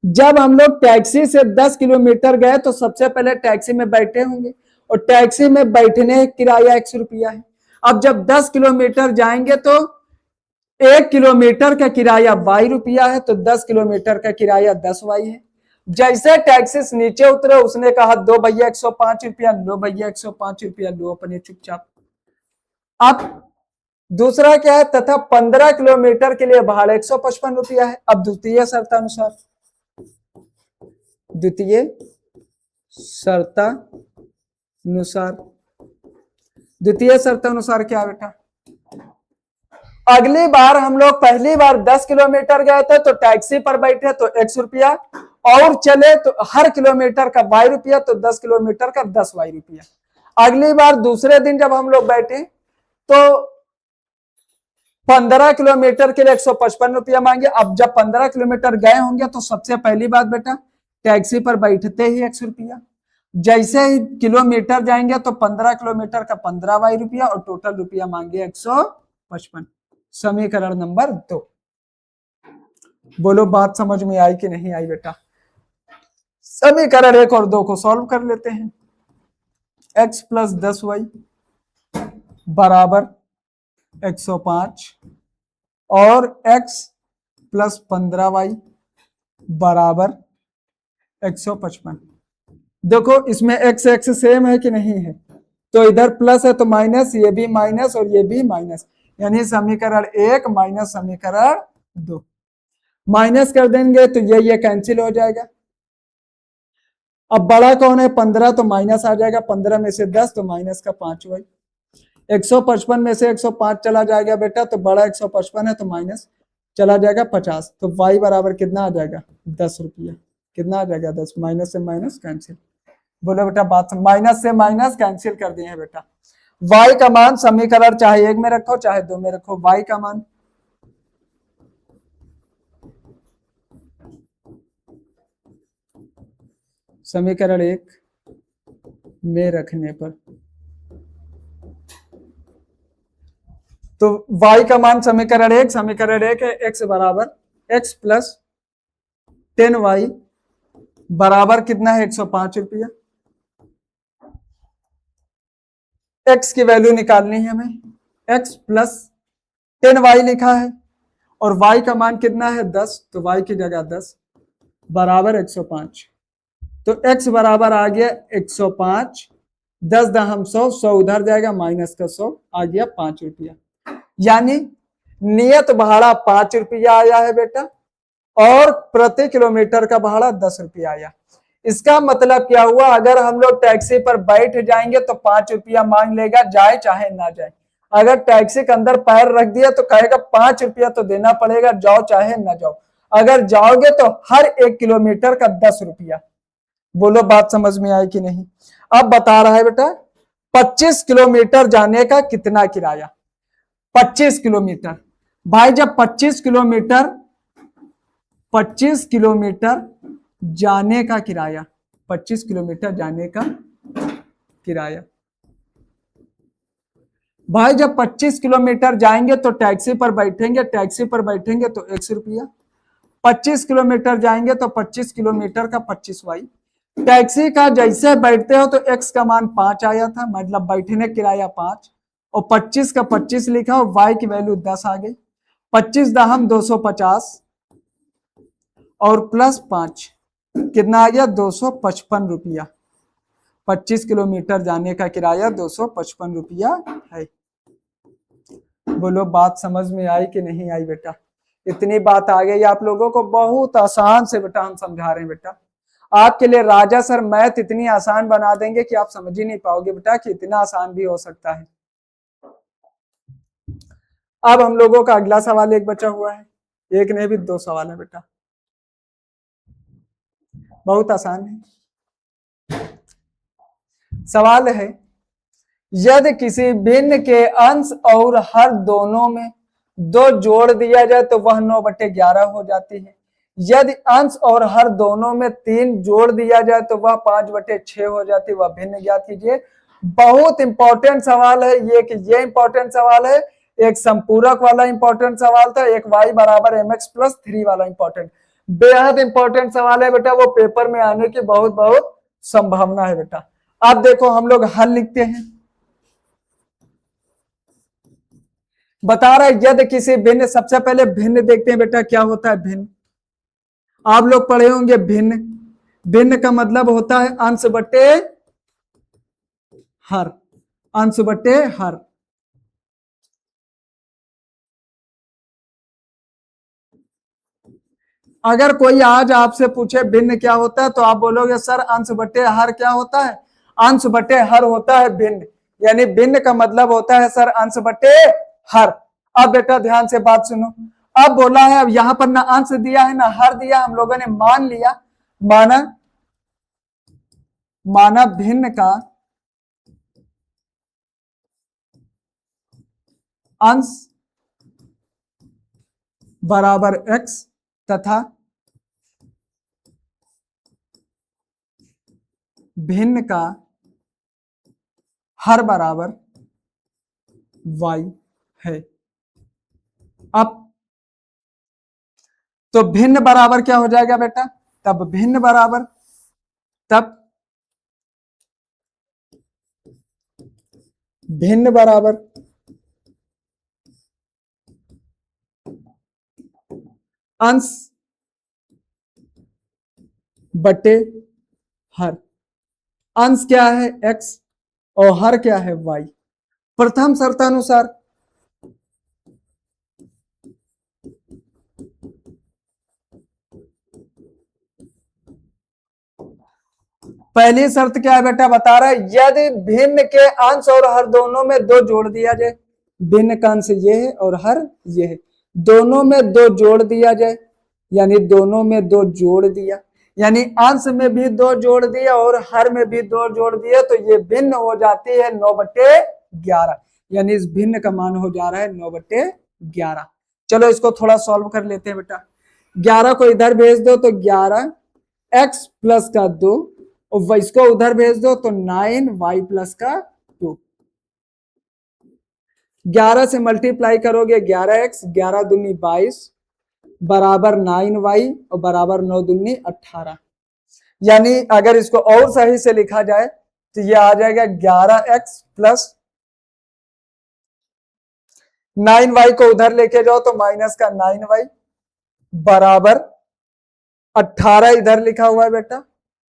जब हम लोग टैक्सी से 10 किलोमीटर गए तो सबसे पहले टैक्सी में बैठे होंगे और टैक्सी में बैठने किराया 100 रुपया है। अब जब 10 किलोमीटर जाएंगे तो 1 किलोमीटर का किराया y रुपया है, तो 10 किलोमीटर का किराया 10 y है। जैसे टैक्सी से नीचे उतरे उसने कहा दो भैया 105 रुपया, लो भैया 105 रुपया, लो अपने चुपचाप। अब दूसरा क्या है, तथा 15 किलोमीटर के लिए भाड़ा 155 रुपया है। अब द्वितीय शर्तानुसार क्या बेटा, अगली बार हम लोग पहली बार 10 किलोमीटर गए थे तो टैक्सी पर बैठे तो 100 रुपया और चले तो हर किलोमीटर का y रुपया, तो 10 किलोमीटर का 10 y रुपया। अगली बार दूसरे दिन जब हम लोग बैठे तो 15 किलोमीटर के लिए 155 रुपया मांगे। अब जब 15 किलोमीटर गए होंगे तो सबसे पहली बात बेटा, टैक्सी पर बैठते ही 100 रुपया, जैसे ही किलोमीटर जाएंगे तो 15 किलोमीटर का 15 y रुपया और टोटल रुपया मांगे 155। समीकरण नंबर 2। बोलो बात समझ में आई कि नहीं आई बेटा। समीकरण 1 और 2 को सॉल्व कर लेते हैं। x प्लस 10y बराबर 105 और x प्लस 15y बराबर 155। देखो इसमें x x सेम है कि नहीं है, तो इधर प्लस है तो माइनस, ये भी माइनस और ये भी माइनस, यानी समीकरण 1 माइनस समीकरण 2। माइनस कर देंगे तो ये कैंसिल हो जाएगा। अब बड़ा कौन है, 15, तो माइनस आ जाएगा, 15 में से 10 तो माइनस का 5 y। 155 में से 105 चला जाएगा बेटा, तो बड़ा 155 है तो माइनस चला जाएगा 50, तो y बराबर कितना आ जाएगा 10 रुपया। कितना आ जाएगा 10, माइनस से माइनस कैंसिल। बोलो बेटा बात, माइनस से माइनस कैंसिल कर दिए हैं बेटा। y का मान समीकरण चाहे 1 में रखो चाहे 2 में रखो, y का मान समीकरण 1 में रखने पर, तो y का मान समीकरण 1 है x बराबर x प्लस 10y बराबर कितना है 105 रुपया। x की वैल्यू निकालनी है हमें, x प्लस 10y लिखा है और y का मान कितना है 10, तो y की जगह 10 बराबर 105, तो x बराबर आ गया 105, 10 दहम 100, 100 उधर जाएगा, माइनस का 100 आ गया 5 रुपया। यानी नियत भाड़ा 5 रुपया आया है बेटा और प्रति किलोमीटर का भाड़ा 10 रुपया आया। इसका मतलब क्या हुआ, अगर हम लोग टैक्सी पर बैठ जाएंगे तो 5 रुपया मांग लेगा, जाए चाहे ना जाए। अगर टैक्सी के अंदर पैर रख दिया तो कहेगा 5 रुपया तो देना पड़ेगा, जाओ चाहे ना जाओ। अगर जाओगे तो हर 1 किलोमीटर का 10 रुपया। बोलो बात समझ में आई कि नहीं। अब बता रहा है बेटा 25 किलोमीटर जाने का कितना किराया। 25 किलोमीटर भाई, जब 25 किलोमीटर जाने का किराया, 25 किलोमीटर जाने का किराया भाई, जब 25 किलोमीटर जाएंगे तो टैक्सी पर बैठेंगे तो 100 रुपया। 25 किलोमीटर जाएंगे तो 25 किलोमीटर का 25 y। टैक्सी का जैसे बैठते हो तो x का मान 5 आया था, मतलब बैठने किराया 5 और 25 का 25 लिखा और y की वैल्यू 10 आ गई। 25 दहम 250 और प्लस 5 कितना आ गया 255 रुपया। 25 किलोमीटर जाने का किराया 255 रुपया है। बोलो बात समझ में आई कि नहीं आई बेटा? इतनी बात आ गई आप लोगों को, बहुत आसान से बेटा हम समझा रहे हैं बेटा। आपके लिए राजा सर मैथ इतनी आसान बना देंगे कि आप समझ ही नहीं पाओगे बेटा कि इतना आसान भी हो सकता है। अब हम लोगों का अगला सवाल एक बचा हुआ है, एक नहीं भी 2 सवाल है बेटा, बहुत आसान है। सवाल है यदि किसी भिन्न के अंश और हर दोनों में 2 जोड़ दिया जाए तो वह 9/11 हो जाती है। यदि अंश और हर दोनों में 3 जोड़ दिया जाए तो वह 5/6 हो जाती है। वह भिन्न ज्ञात कीजिए। बहुत इंपॉर्टेंट सवाल है ये, कि ये इंपॉर्टेंट सवाल है। एक संपूरक वाला इंपॉर्टेंट सवाल था, एक y बराबर mx प्लस 3 वाला इंपॉर्टेंट, बेहद इंपॉर्टेंट सवाल है बेटा। वो पेपर में आने की बहुत बहुत संभावना है बेटा। अब देखो हम लोग हल लिखते हैं। बता रहा है यदि किसी भिन्न, सबसे पहले भिन्न देखते हैं बेटा क्या होता है भिन्न। आप लोग पढ़े होंगे भिन्न, भिन्न का मतलब होता है अंश बटे हर, अंश बटे हर। अगर कोई आज आपसे पूछे भिन्न क्या होता है तो आप बोलोगे सर अंश बटे हर क्या होता है? अंश बटे हर होता है भिन्न, यानी भिन्न का मतलब होता है सर अंश बटे हर। अब बेटा ध्यान से बात सुनो। अब बोला है, अब यहां पर ना अंश दिया है ना हर दिया, हम लोगों ने मान लिया, माना भिन्न का अंश बराबर x तथा भिन्न का हर बराबर y है। अब तो भिन्न बराबर क्या हो जाएगा बेटा? तब भिन्न बराबर, तब भिन्न बराबर अंश बटे हर। अंश क्या है x और हर क्या है y। प्रथम शर्तानुसार पहली शर्त क्या है बेटा? बता रहा है यदि भिन्न के अंश और हर दोनों में 2 जोड़ दिया जाए, भिन्न का अंश ये है और हर ये है, दोनों में 2 जोड़ दिया जाए, यानी दोनों में 2 जोड़ दिया, यानी अंश में भी 2 जोड़ दिया और हर में भी 2 जोड़ दिया, तो ये भिन्न हो जाती है 9/11, यानी इस भिन्न का मान हो जा रहा है 9/11। चलो इसको थोड़ा सॉल्व कर लेते हैं बेटा। 11 को इधर भेज दो तो 11 x प्लस का 2, और इसको उधर भेज दो तो 9y प्लस का 2। 11 से मल्टीप्लाई करोगे 11x, 11 दूनी 22 बराबर 9y और बराबर 9 दूनी 18। यानी अगर इसको और सही से लिखा जाए तो ये आ जाएगा 11x प्लस 9y को उधर लेके जाओ तो माइनस का 9y बराबर 18 इधर लिखा हुआ है बेटा,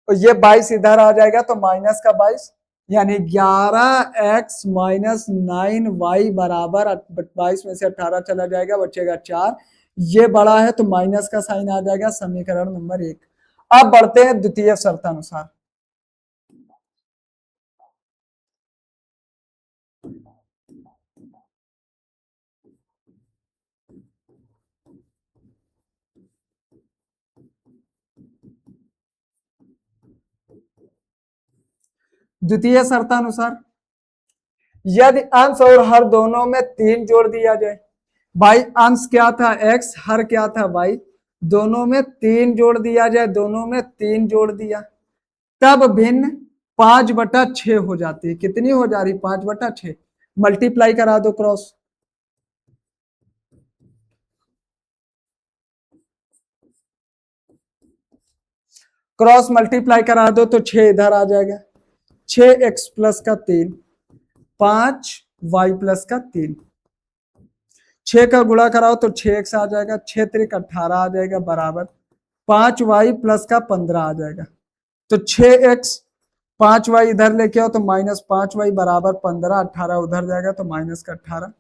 और ये 22 इधर आ जाएगा तो माइनस का 22, यानी 11x माइनस 9y बराबर 22 में से 18 चला जाएगा, बचेगा 4। ये बड़ा है तो माइनस का साइन आ जाएगा, समीकरण नंबर 1। अब बढ़ते हैं द्वितीय शर्तानुसार। द्वितीय शर्तानुसार यदि अंश और हर दोनों में 3 जोड़ दिया जाए, भाई अंश क्या था x, हर क्या था y, दोनों में 3 जोड़ दिया जाए, दोनों में 3 जोड़ दिया, तब भिन्न 5/6 हो जाती है। कितनी हो जा रही? 5/6। मल्टीप्लाई करा दो क्रॉस, क्रॉस मल्टीप्लाई करा दो तो 6 इधर आ जाएगा, 6x प्लस का 3, 5y प्लस का 3। 6 का गुणा कराओ तो 6x आ जाएगा, 6 त्रिक 18 आ जाएगा बराबर 5y प्लस का 15 आ जाएगा। तो 6x 5y इधर लेके आओ तो -5y बराबर 15, 18 उधर जाएगा तो माइनस का 18।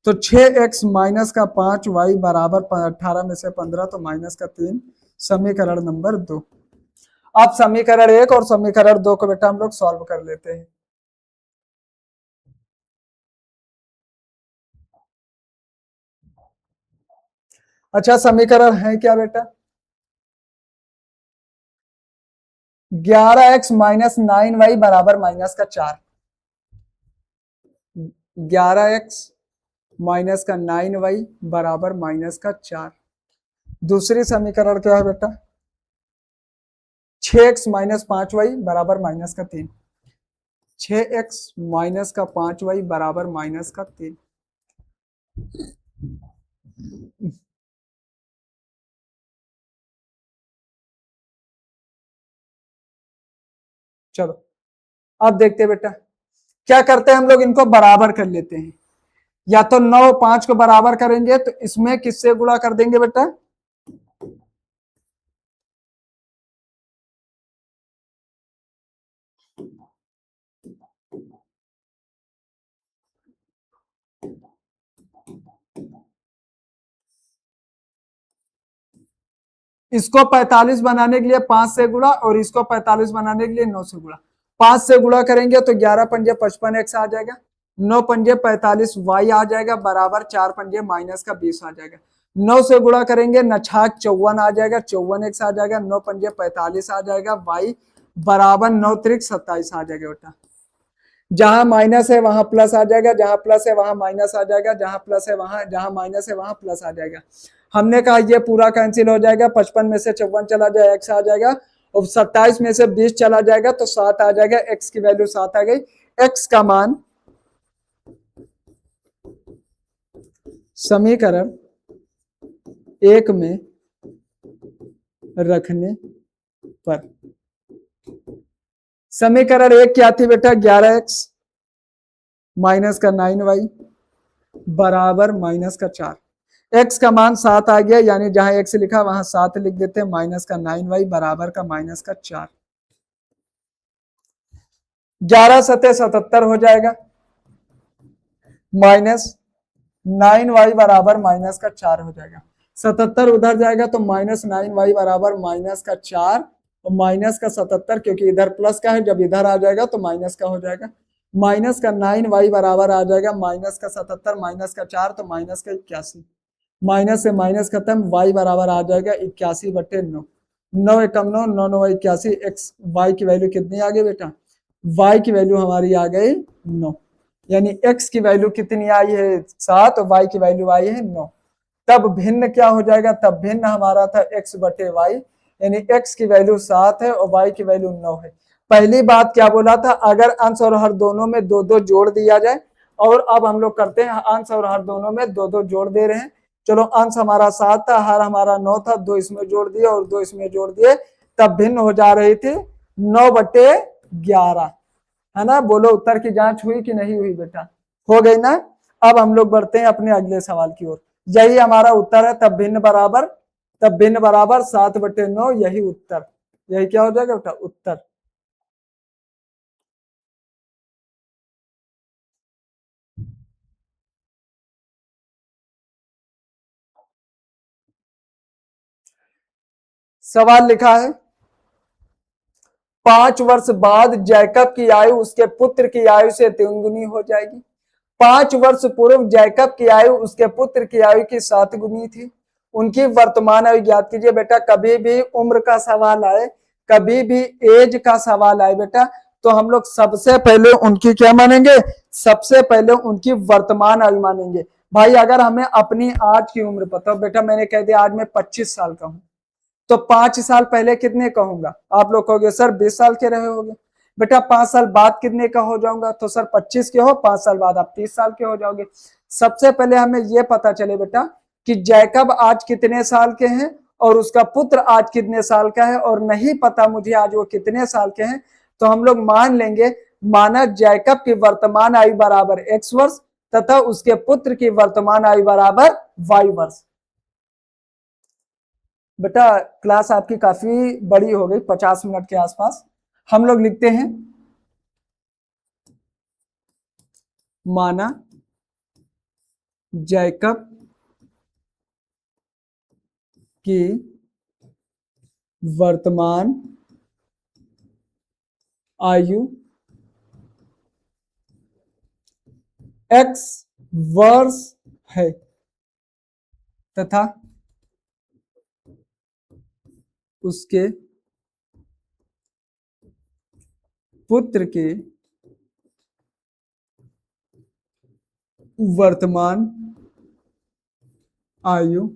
तो 6x माइनस का 5y बराबर 18 में से 15 तो माइनस का 3, समीकरण नंबर 2। अब समीकरण 1 और समीकरण 2 को बेटा हम लोग सॉल्व कर लेते हैं। अच्छा समीकरण है क्या बेटा, 11x माइनस 9y बराबर माइनस का 4। 11x माइनस का 9y बराबर माइनस का 4। दूसरी समीकरण क्या है बेटा, 6x माइनस 5y बराबर माइनस का 3। 6x माइनस का 5y बराबर माइनस का 3। चलो अब देखते हैं बेटा क्या करते हैं हम लोग, इनको बराबर कर लेते हैं। या तो 9 5 को बराबर करेंगे तो इसमें किससे गुणा कर देंगे बेटा, इसको 45 बनाने के लिए 5 से गुणा और इसको 45 बनाने के लिए 9 से गुणा। 5 से गुणा करेंगे तो 11 पंजे 55x आ जाएगा, 9 पंजे 45y आ जाएगा बराबर 4 पंजे माइनस का 20 आ जाएगा। 9 से गुणा करेंगे नछाक 54 आ जाएगा, 54x आ जाएगा, 9 पंजे 45 आ जाएगा, y बराबर 9 त्रिक 27 आ जाएगा बेटा। जहां माइनस है वहां प्लस आ जाएगा, जहां प्लस है वहां माइनस आ जाएगा, जहां प्लस है वहां, जहां माइनस है वहां प्लस आ जाएगा। हमने कहा ये पूरा कैंसिल हो जाएगा, 55 में से 54 चला जाए x आ जाएगा और 27 में से 20 चला जाएगा तो 7 आ जाएगा, x की वैल्यू 7 आ गई। x का मान समीकरण 1 में रखने पर, समीकरण 1 क्या थी बेटा, 11x माइनस का 9y बराबर माइनस का 4। x का मान 7 आ गया, यानी जहां x लिखा वहां 7 लिख देते हैं, माइनस का 9y बराबर का माइनस का 4। 11 सतह 77 हो जाएगा, माइनस 9y बराबर माइनस का 4 हो जाएगा। 77 उधर जाएगा तो माइनस 9y बराबर माइनस का 4 और माइनस का 77, क्योंकि इधर प्लस का है, जब इधर आ जाएगा तो माइनस का हो जाएगा। माइनस का 9y बराबर आ जाएगा माइनस का 77 माइनस का 4 तो माइनस का 81। माइनस से माइनस खत्म, y बराबर आ जाएगा 81/9। 9 एकम 9, 9 9 81, एक्स y की वैल्यू कितनी आ गई बेटा, y की वैल्यू हमारी आ गई 9, यानी x की वैल्यू कितनी आई है 7 और y की वैल्यू आई है 9। तब भिन्न क्या हो जाएगा, तब भिन्न हमारा था x/y, यानी x की वैल्यू 7 है और y की वैल्यू 9 है। पहली बात क्या बोला था, अगर अंश और हर दोनों में 2 जोड़ दिया जाए, और अब हम लोग करते हैं अंश और हर दोनों में 2 जोड़ दे रहे हैं। चलो अंश हमारा 7 था, हर हमारा 9 था, 2 इसमें जोड़ दिए और 2 इसमें जोड़ दिए, तब भिन्न हो जा रही थी 9/11, है ना। बोलो उत्तर की जांच हुई कि नहीं हुई बेटा, हो गई ना। अब हम लोग बढ़ते हैं अपने अगले सवाल की ओर। यही हमारा उत्तर है, तब भिन्न बराबर 7/9, यही उत्तर, यही क्या हो जाएगा बेटा उत्तर। सवाल लिखा है 5 वर्ष बाद जैकब की आयु उसके पुत्र की आयु से 3 गुनी हो जाएगी। 5 वर्ष पूर्व जैकब की आयु उसके पुत्र की आयु की 7 गुनी थी। उनकी वर्तमान आयु ज्ञात कीजिए। बेटा कभी भी उम्र का सवाल आए, कभी भी एज का सवाल आए बेटा, तो हम लोग सबसे पहले उनकी क्या मानेंगे, सबसे पहले उनकी वर्तमान आयु मानेंगे। भाई अगर हमें अपनी आज की उम्र पता हो, बेटा मैंने कह दिया आज मैं 25 साल का हूं, तो 5 साल पहले कितने का होगा, आप लोग कहोगे सर 20 साल के रहे होगे। बेटा 5 साल बाद कितने का हो जाऊंगा, तो सर 25 के हो, 5 साल बाद आप 30 साल के हो जाओगे। सबसे पहले हमें यह पता चले बेटा कि जैकब आज कितने साल के हैं और उसका पुत्र आज कितने साल का है, और नहीं पता मुझे आज वो कितने साल के हैं, तो हम लोग मान लेंगे, माना जैकब की वर्तमान आयु बराबर x वर्ष तथा उसके पुत्र की वर्तमान आयु बराबर y वर्ष। बेटा क्लास आपकी काफी बड़ी हो गई, 50 मिनट के आसपास। हम लोग लिखते हैं माना जैकब की वर्तमान आयु x वर्ष है तथा उसके पुत्र के वर्तमान आयु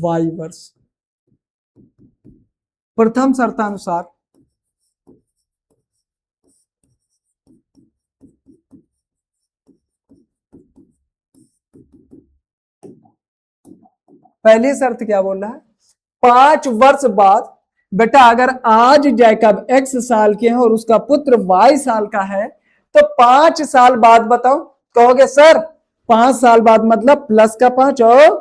y वर्ष। प्रथम शर्तानुसार पहली शर्त क्या बोल रहा है, 5 वर्ष बाद। बेटा अगर आज जैकब x साल के हैं और उसका पुत्र y साल का है, तो 5 साल बाद बताओ, कहोगे सर 5 साल बाद मतलब प्लस का 5 और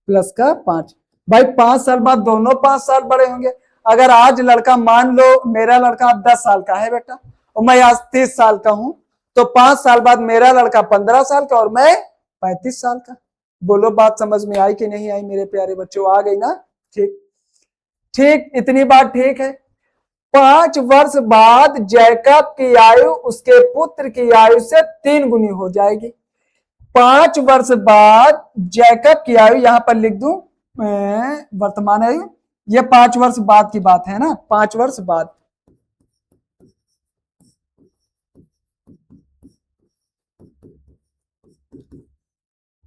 प्लस का 5। भाई 5 साल बाद दोनों 5 साल बड़े होंगे। अगर आज लड़का, मान लो मेरा लड़का 10 साल का है बेटा और मैं आज 30 साल का हूं, तो 5 साल बाद मेरा लड़का 15 साल का और मैं 35 साल का। बोलो बात समझ में आई कि नहीं आई मेरे प्यारे बच्चों, आ गई ना? ठीक ठीक, इतनी बात ठीक है। 5 वर्ष बाद जैकब की आयु उसके पुत्र की आयु से 3 गुनी हो जाएगी। 5 वर्ष बाद जैकब की आयु, यहां पर लिख दूं वर्तमान आयु, ये 5 वर्ष बाद की बात है ना, 5 वर्ष बाद।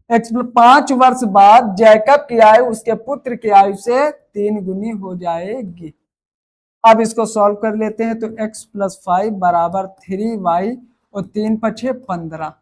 एक्स 5 वर्ष बाद जैकब की आयु उसके पुत्र की आयु से 3 गुनी हो जाएगी। अब इसको सॉल्व कर लेते हैं, तो x प्लस 5 बराबर 3y और 3 पछे 15,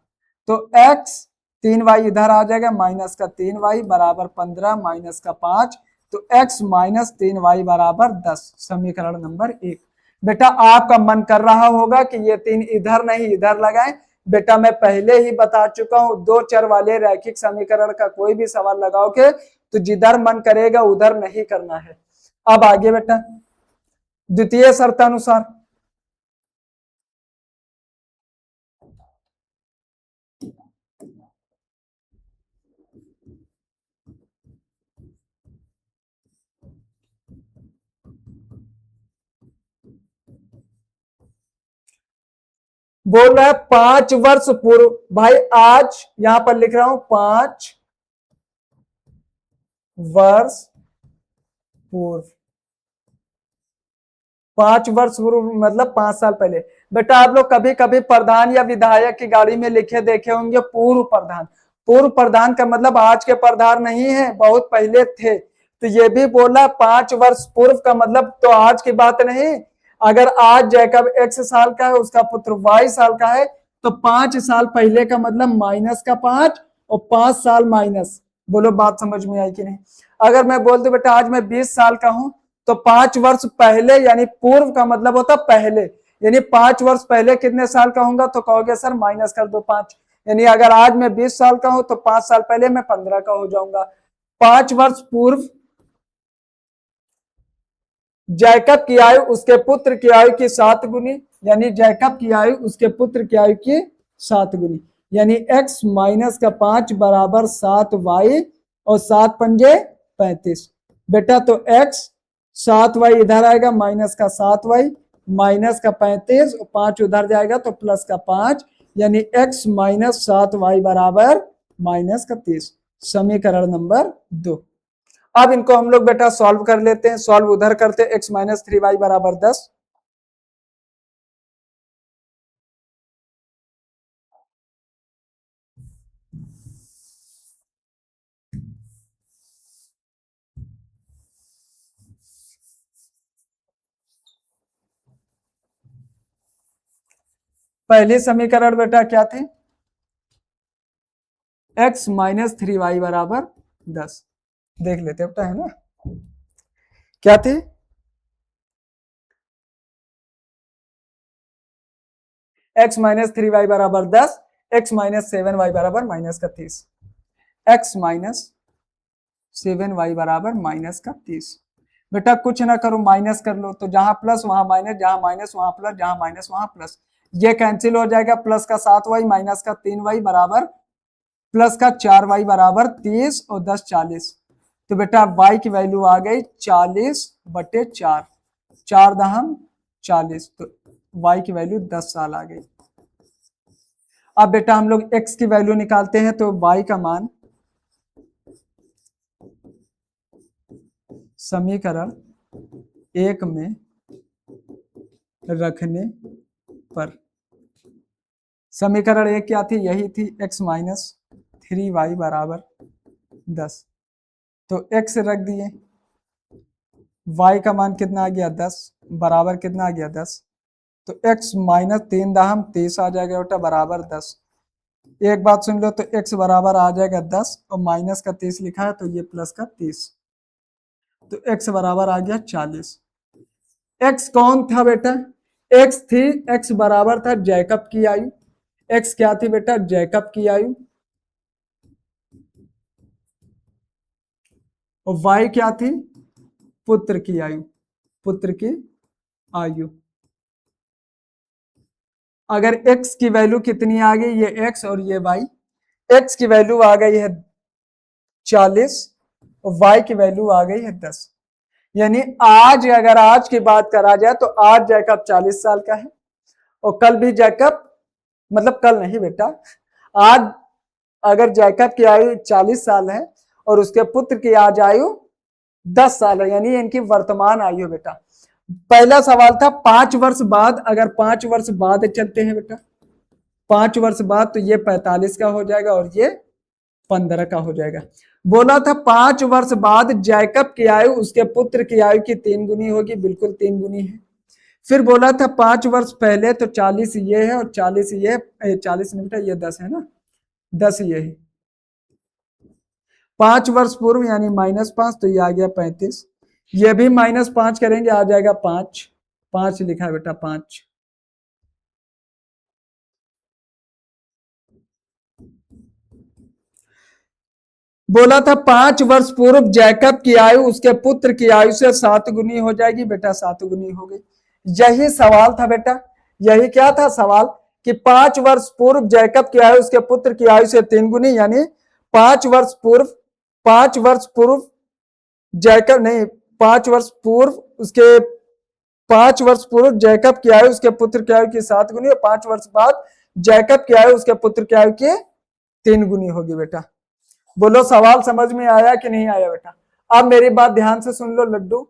तो x 3y इधर आ जाएगा, माइनस का 3y बराबर 15 माइनस का 5, तो x माइनस 3y बराबर 10। समीकरण नंबर 1। बेटा आपका मन कर रहा होगा कि ये 3 इधर नहीं इधर लगाएं। बेटा मैं पहले ही बता चुका हूं, 2 चर वाले रैखिक समीकरण का कोई भी सवाल लगाओगे तो जिधर मन करेगा उधर नहीं करना है। अब आगे बेटा द्वितीय शर्तानुसार, बोल रहा है 5 वर्ष पूर्व। भाई आज यहां पर लिख रहा हूं 5 वर्ष पूर्व, 5 वर्ष पूर्व मतलब 5 साल पहले। बेटा आप लोग कभी कभी प्रधान या विधायक की गाड़ी में लिखे देखे होंगे पूर्व प्रधान। पूर्व प्रधान का मतलब आज के प्रधान नहीं है, बहुत पहले थे। तो ये भी बोला 5 वर्ष पूर्व का मतलब तो आज की बात नहीं। अगर आज जैकब x साल का है, उसका पुत्र y साल का है, तो 5 साल पहले का मतलब माइनस का 5 और 5 साल माइनस। बोलो बात समझ में आई कि नहीं? अगर मैं बोल दूं बेटा आज मैं 20 साल का हूं, तो 5 वर्ष पहले यानी पूर्व का मतलब होता पहले, यानी 5 वर्ष पहले कितने साल का होगा, तो कहोगे सर माइनस कर दो 5, यानी अगर आज मैं 20 साल का हूं तो 5 साल पहले मैं 15 का हो जाऊंगा। 5 वर्ष पूर्व जैकब की आयु उसके पुत्र की आयु की 7 गुनी, यानी जैकब की आयु उसके पुत्र की आयु की 7 गुनी, यानी x माइनस का 5 बराबर 7y और 7 पंजे 35। बेटा तो x 7y इधर आएगा, माइनस का 7y माइनस का 35 और 5 उधर जाएगा तो प्लस का 5, यानी x माइनस 7y बराबर माइनस का 30। समीकरण नंबर 2। अब इनको हम लोग बेटा सॉल्व कर लेते हैं। सॉल्व उधर करते हैं, x माइनस 3y बराबर 10। पहली समीकरण बेटा क्या थे, x माइनस 3y बराबर 10। देख लेते बेटा, है ना, क्या थे, x माइनस 3y बराबर 10, x माइनस 7y बराबर माइनस का 30, x माइनस 7y बराबर माइनस का 30। बेटा कुछ ना करो, माइनस कर लो, तो जहां प्लस वहां माइनस, जहां माइनस वहां प्लस, जहां माइनस वहां प्लस, ये कैंसिल हो जाएगा। प्लस का 7y माइनस का 3y बराबर प्लस का 4y बराबर 30 और 10 40। तो बेटा y की वैल्यू आ गई 40/4, 4 दहम 40, तो y की वैल्यू 10 साल आ गई। अब बेटा हम लोग x की वैल्यू निकालते हैं, तो y का मान समीकरण 1 में रखने पर, समीकरण 1 क्या थी, यही थी, x माइनस 3y बराबर 10, तो x रख दिए, y का मान कितना आ गया 10, बराबर कितना आ गया 10, तो x माइनस 3 दहम 30 आ जाएगा बेटा बराबर 10। एक बात सुन लो, तो x बराबर आ जाएगा 10 और माइनस का 30 लिखा है, तो ये प्लस का 30, तो x बराबर आ गया 40। x कौन था बेटा, x थी, x बराबर था जैकब की आयु, x क्या थी बेटा, जैकब की आयु, और y क्या थी, पुत्र की आयु, पुत्र की आयु। अगर x की वैल्यू कितनी आ गई, ये x और ये y, x की वैल्यू आ गई है 40 और y की वैल्यू आ गई है 10, यानी आज अगर आज की बात करा जाए तो आज जैकब 40 साल का है और कल भी जैकब, मतलब कल नहीं बेटा, आज अगर जैकब की आयु 40 साल है और उसके पुत्र की आज आयु 10 साल है, यानी इनकी वर्तमान आयु बेटा। पहला सवाल था 5 वर्ष बाद, अगर 5 वर्ष बाद चलते हैं बेटा, 5 वर्ष बाद, तो ये 45 का हो जाएगा और ये 15 का हो जाएगा। बोला था 5 वर्ष बाद जैकब की आयु उसके पुत्र की आयु की 3 गुनी होगी, बिल्कुल 3 गुनी है। फिर बोला था 5 वर्ष पहले, तो 40 ये है और 40 ये, 40 नहीं बेटा ये 10 है ना, 10 ये है। 5 वर्ष पूर्व यानी -5, तो ये आ गया 35, ये भी -5 करेंगे आ जाएगा 5, 5 लिखा है बेटा 5। बोला था 5 वर्ष पूर्व जैकब की आयु उसके पुत्र की आयु से 7 गुनी हो जाएगी, बेटा 7 गुनी हो गई। यही सवाल था बेटा, यही क्या था सवाल, कि 5 वर्ष पूर्व जैकब की आयु उसके पुत्र की आयु से 3 गुनी, यानी 5 वर्ष पूर्व, 5 वर्ष पूर्व जैकब नहीं, 5 वर्ष पूर्व उसके, 5 वर्ष पूर्व जैकब की आयु उसके पुत्र की आयु की 7 गुनी और 5 वर्ष बाद जैकब की आयु उसके पुत्र की आयु की 3 गुनी होगी बेटा। बोलो सवाल समझ में आया कि नहीं आया बेटा। अब मेरी बात ध्यान से सुन लो लड्डू,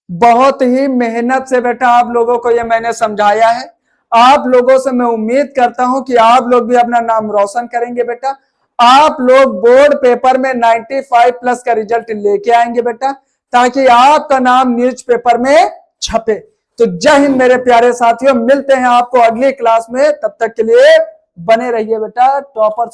बहुत ही मेहनत से बेटा आप लोगों को ये मैंने समझाया है। आप लोगों से मैं उम्मीद करता हूं कि आप लोग भी अपना नाम रोशन करेंगे बेटा। आप लोग बोर्ड पेपर में 95 प्लस का रिजल्ट लेके आएंगे बेटा, ताकि आपका नाम न्यूज पेपर में छपे। तो जय हिंद मेरे प्यारे साथियों, मिलते हैं आपको अगली क्लास में, तब तक के लिए बने रहिए बेटा। टॉपर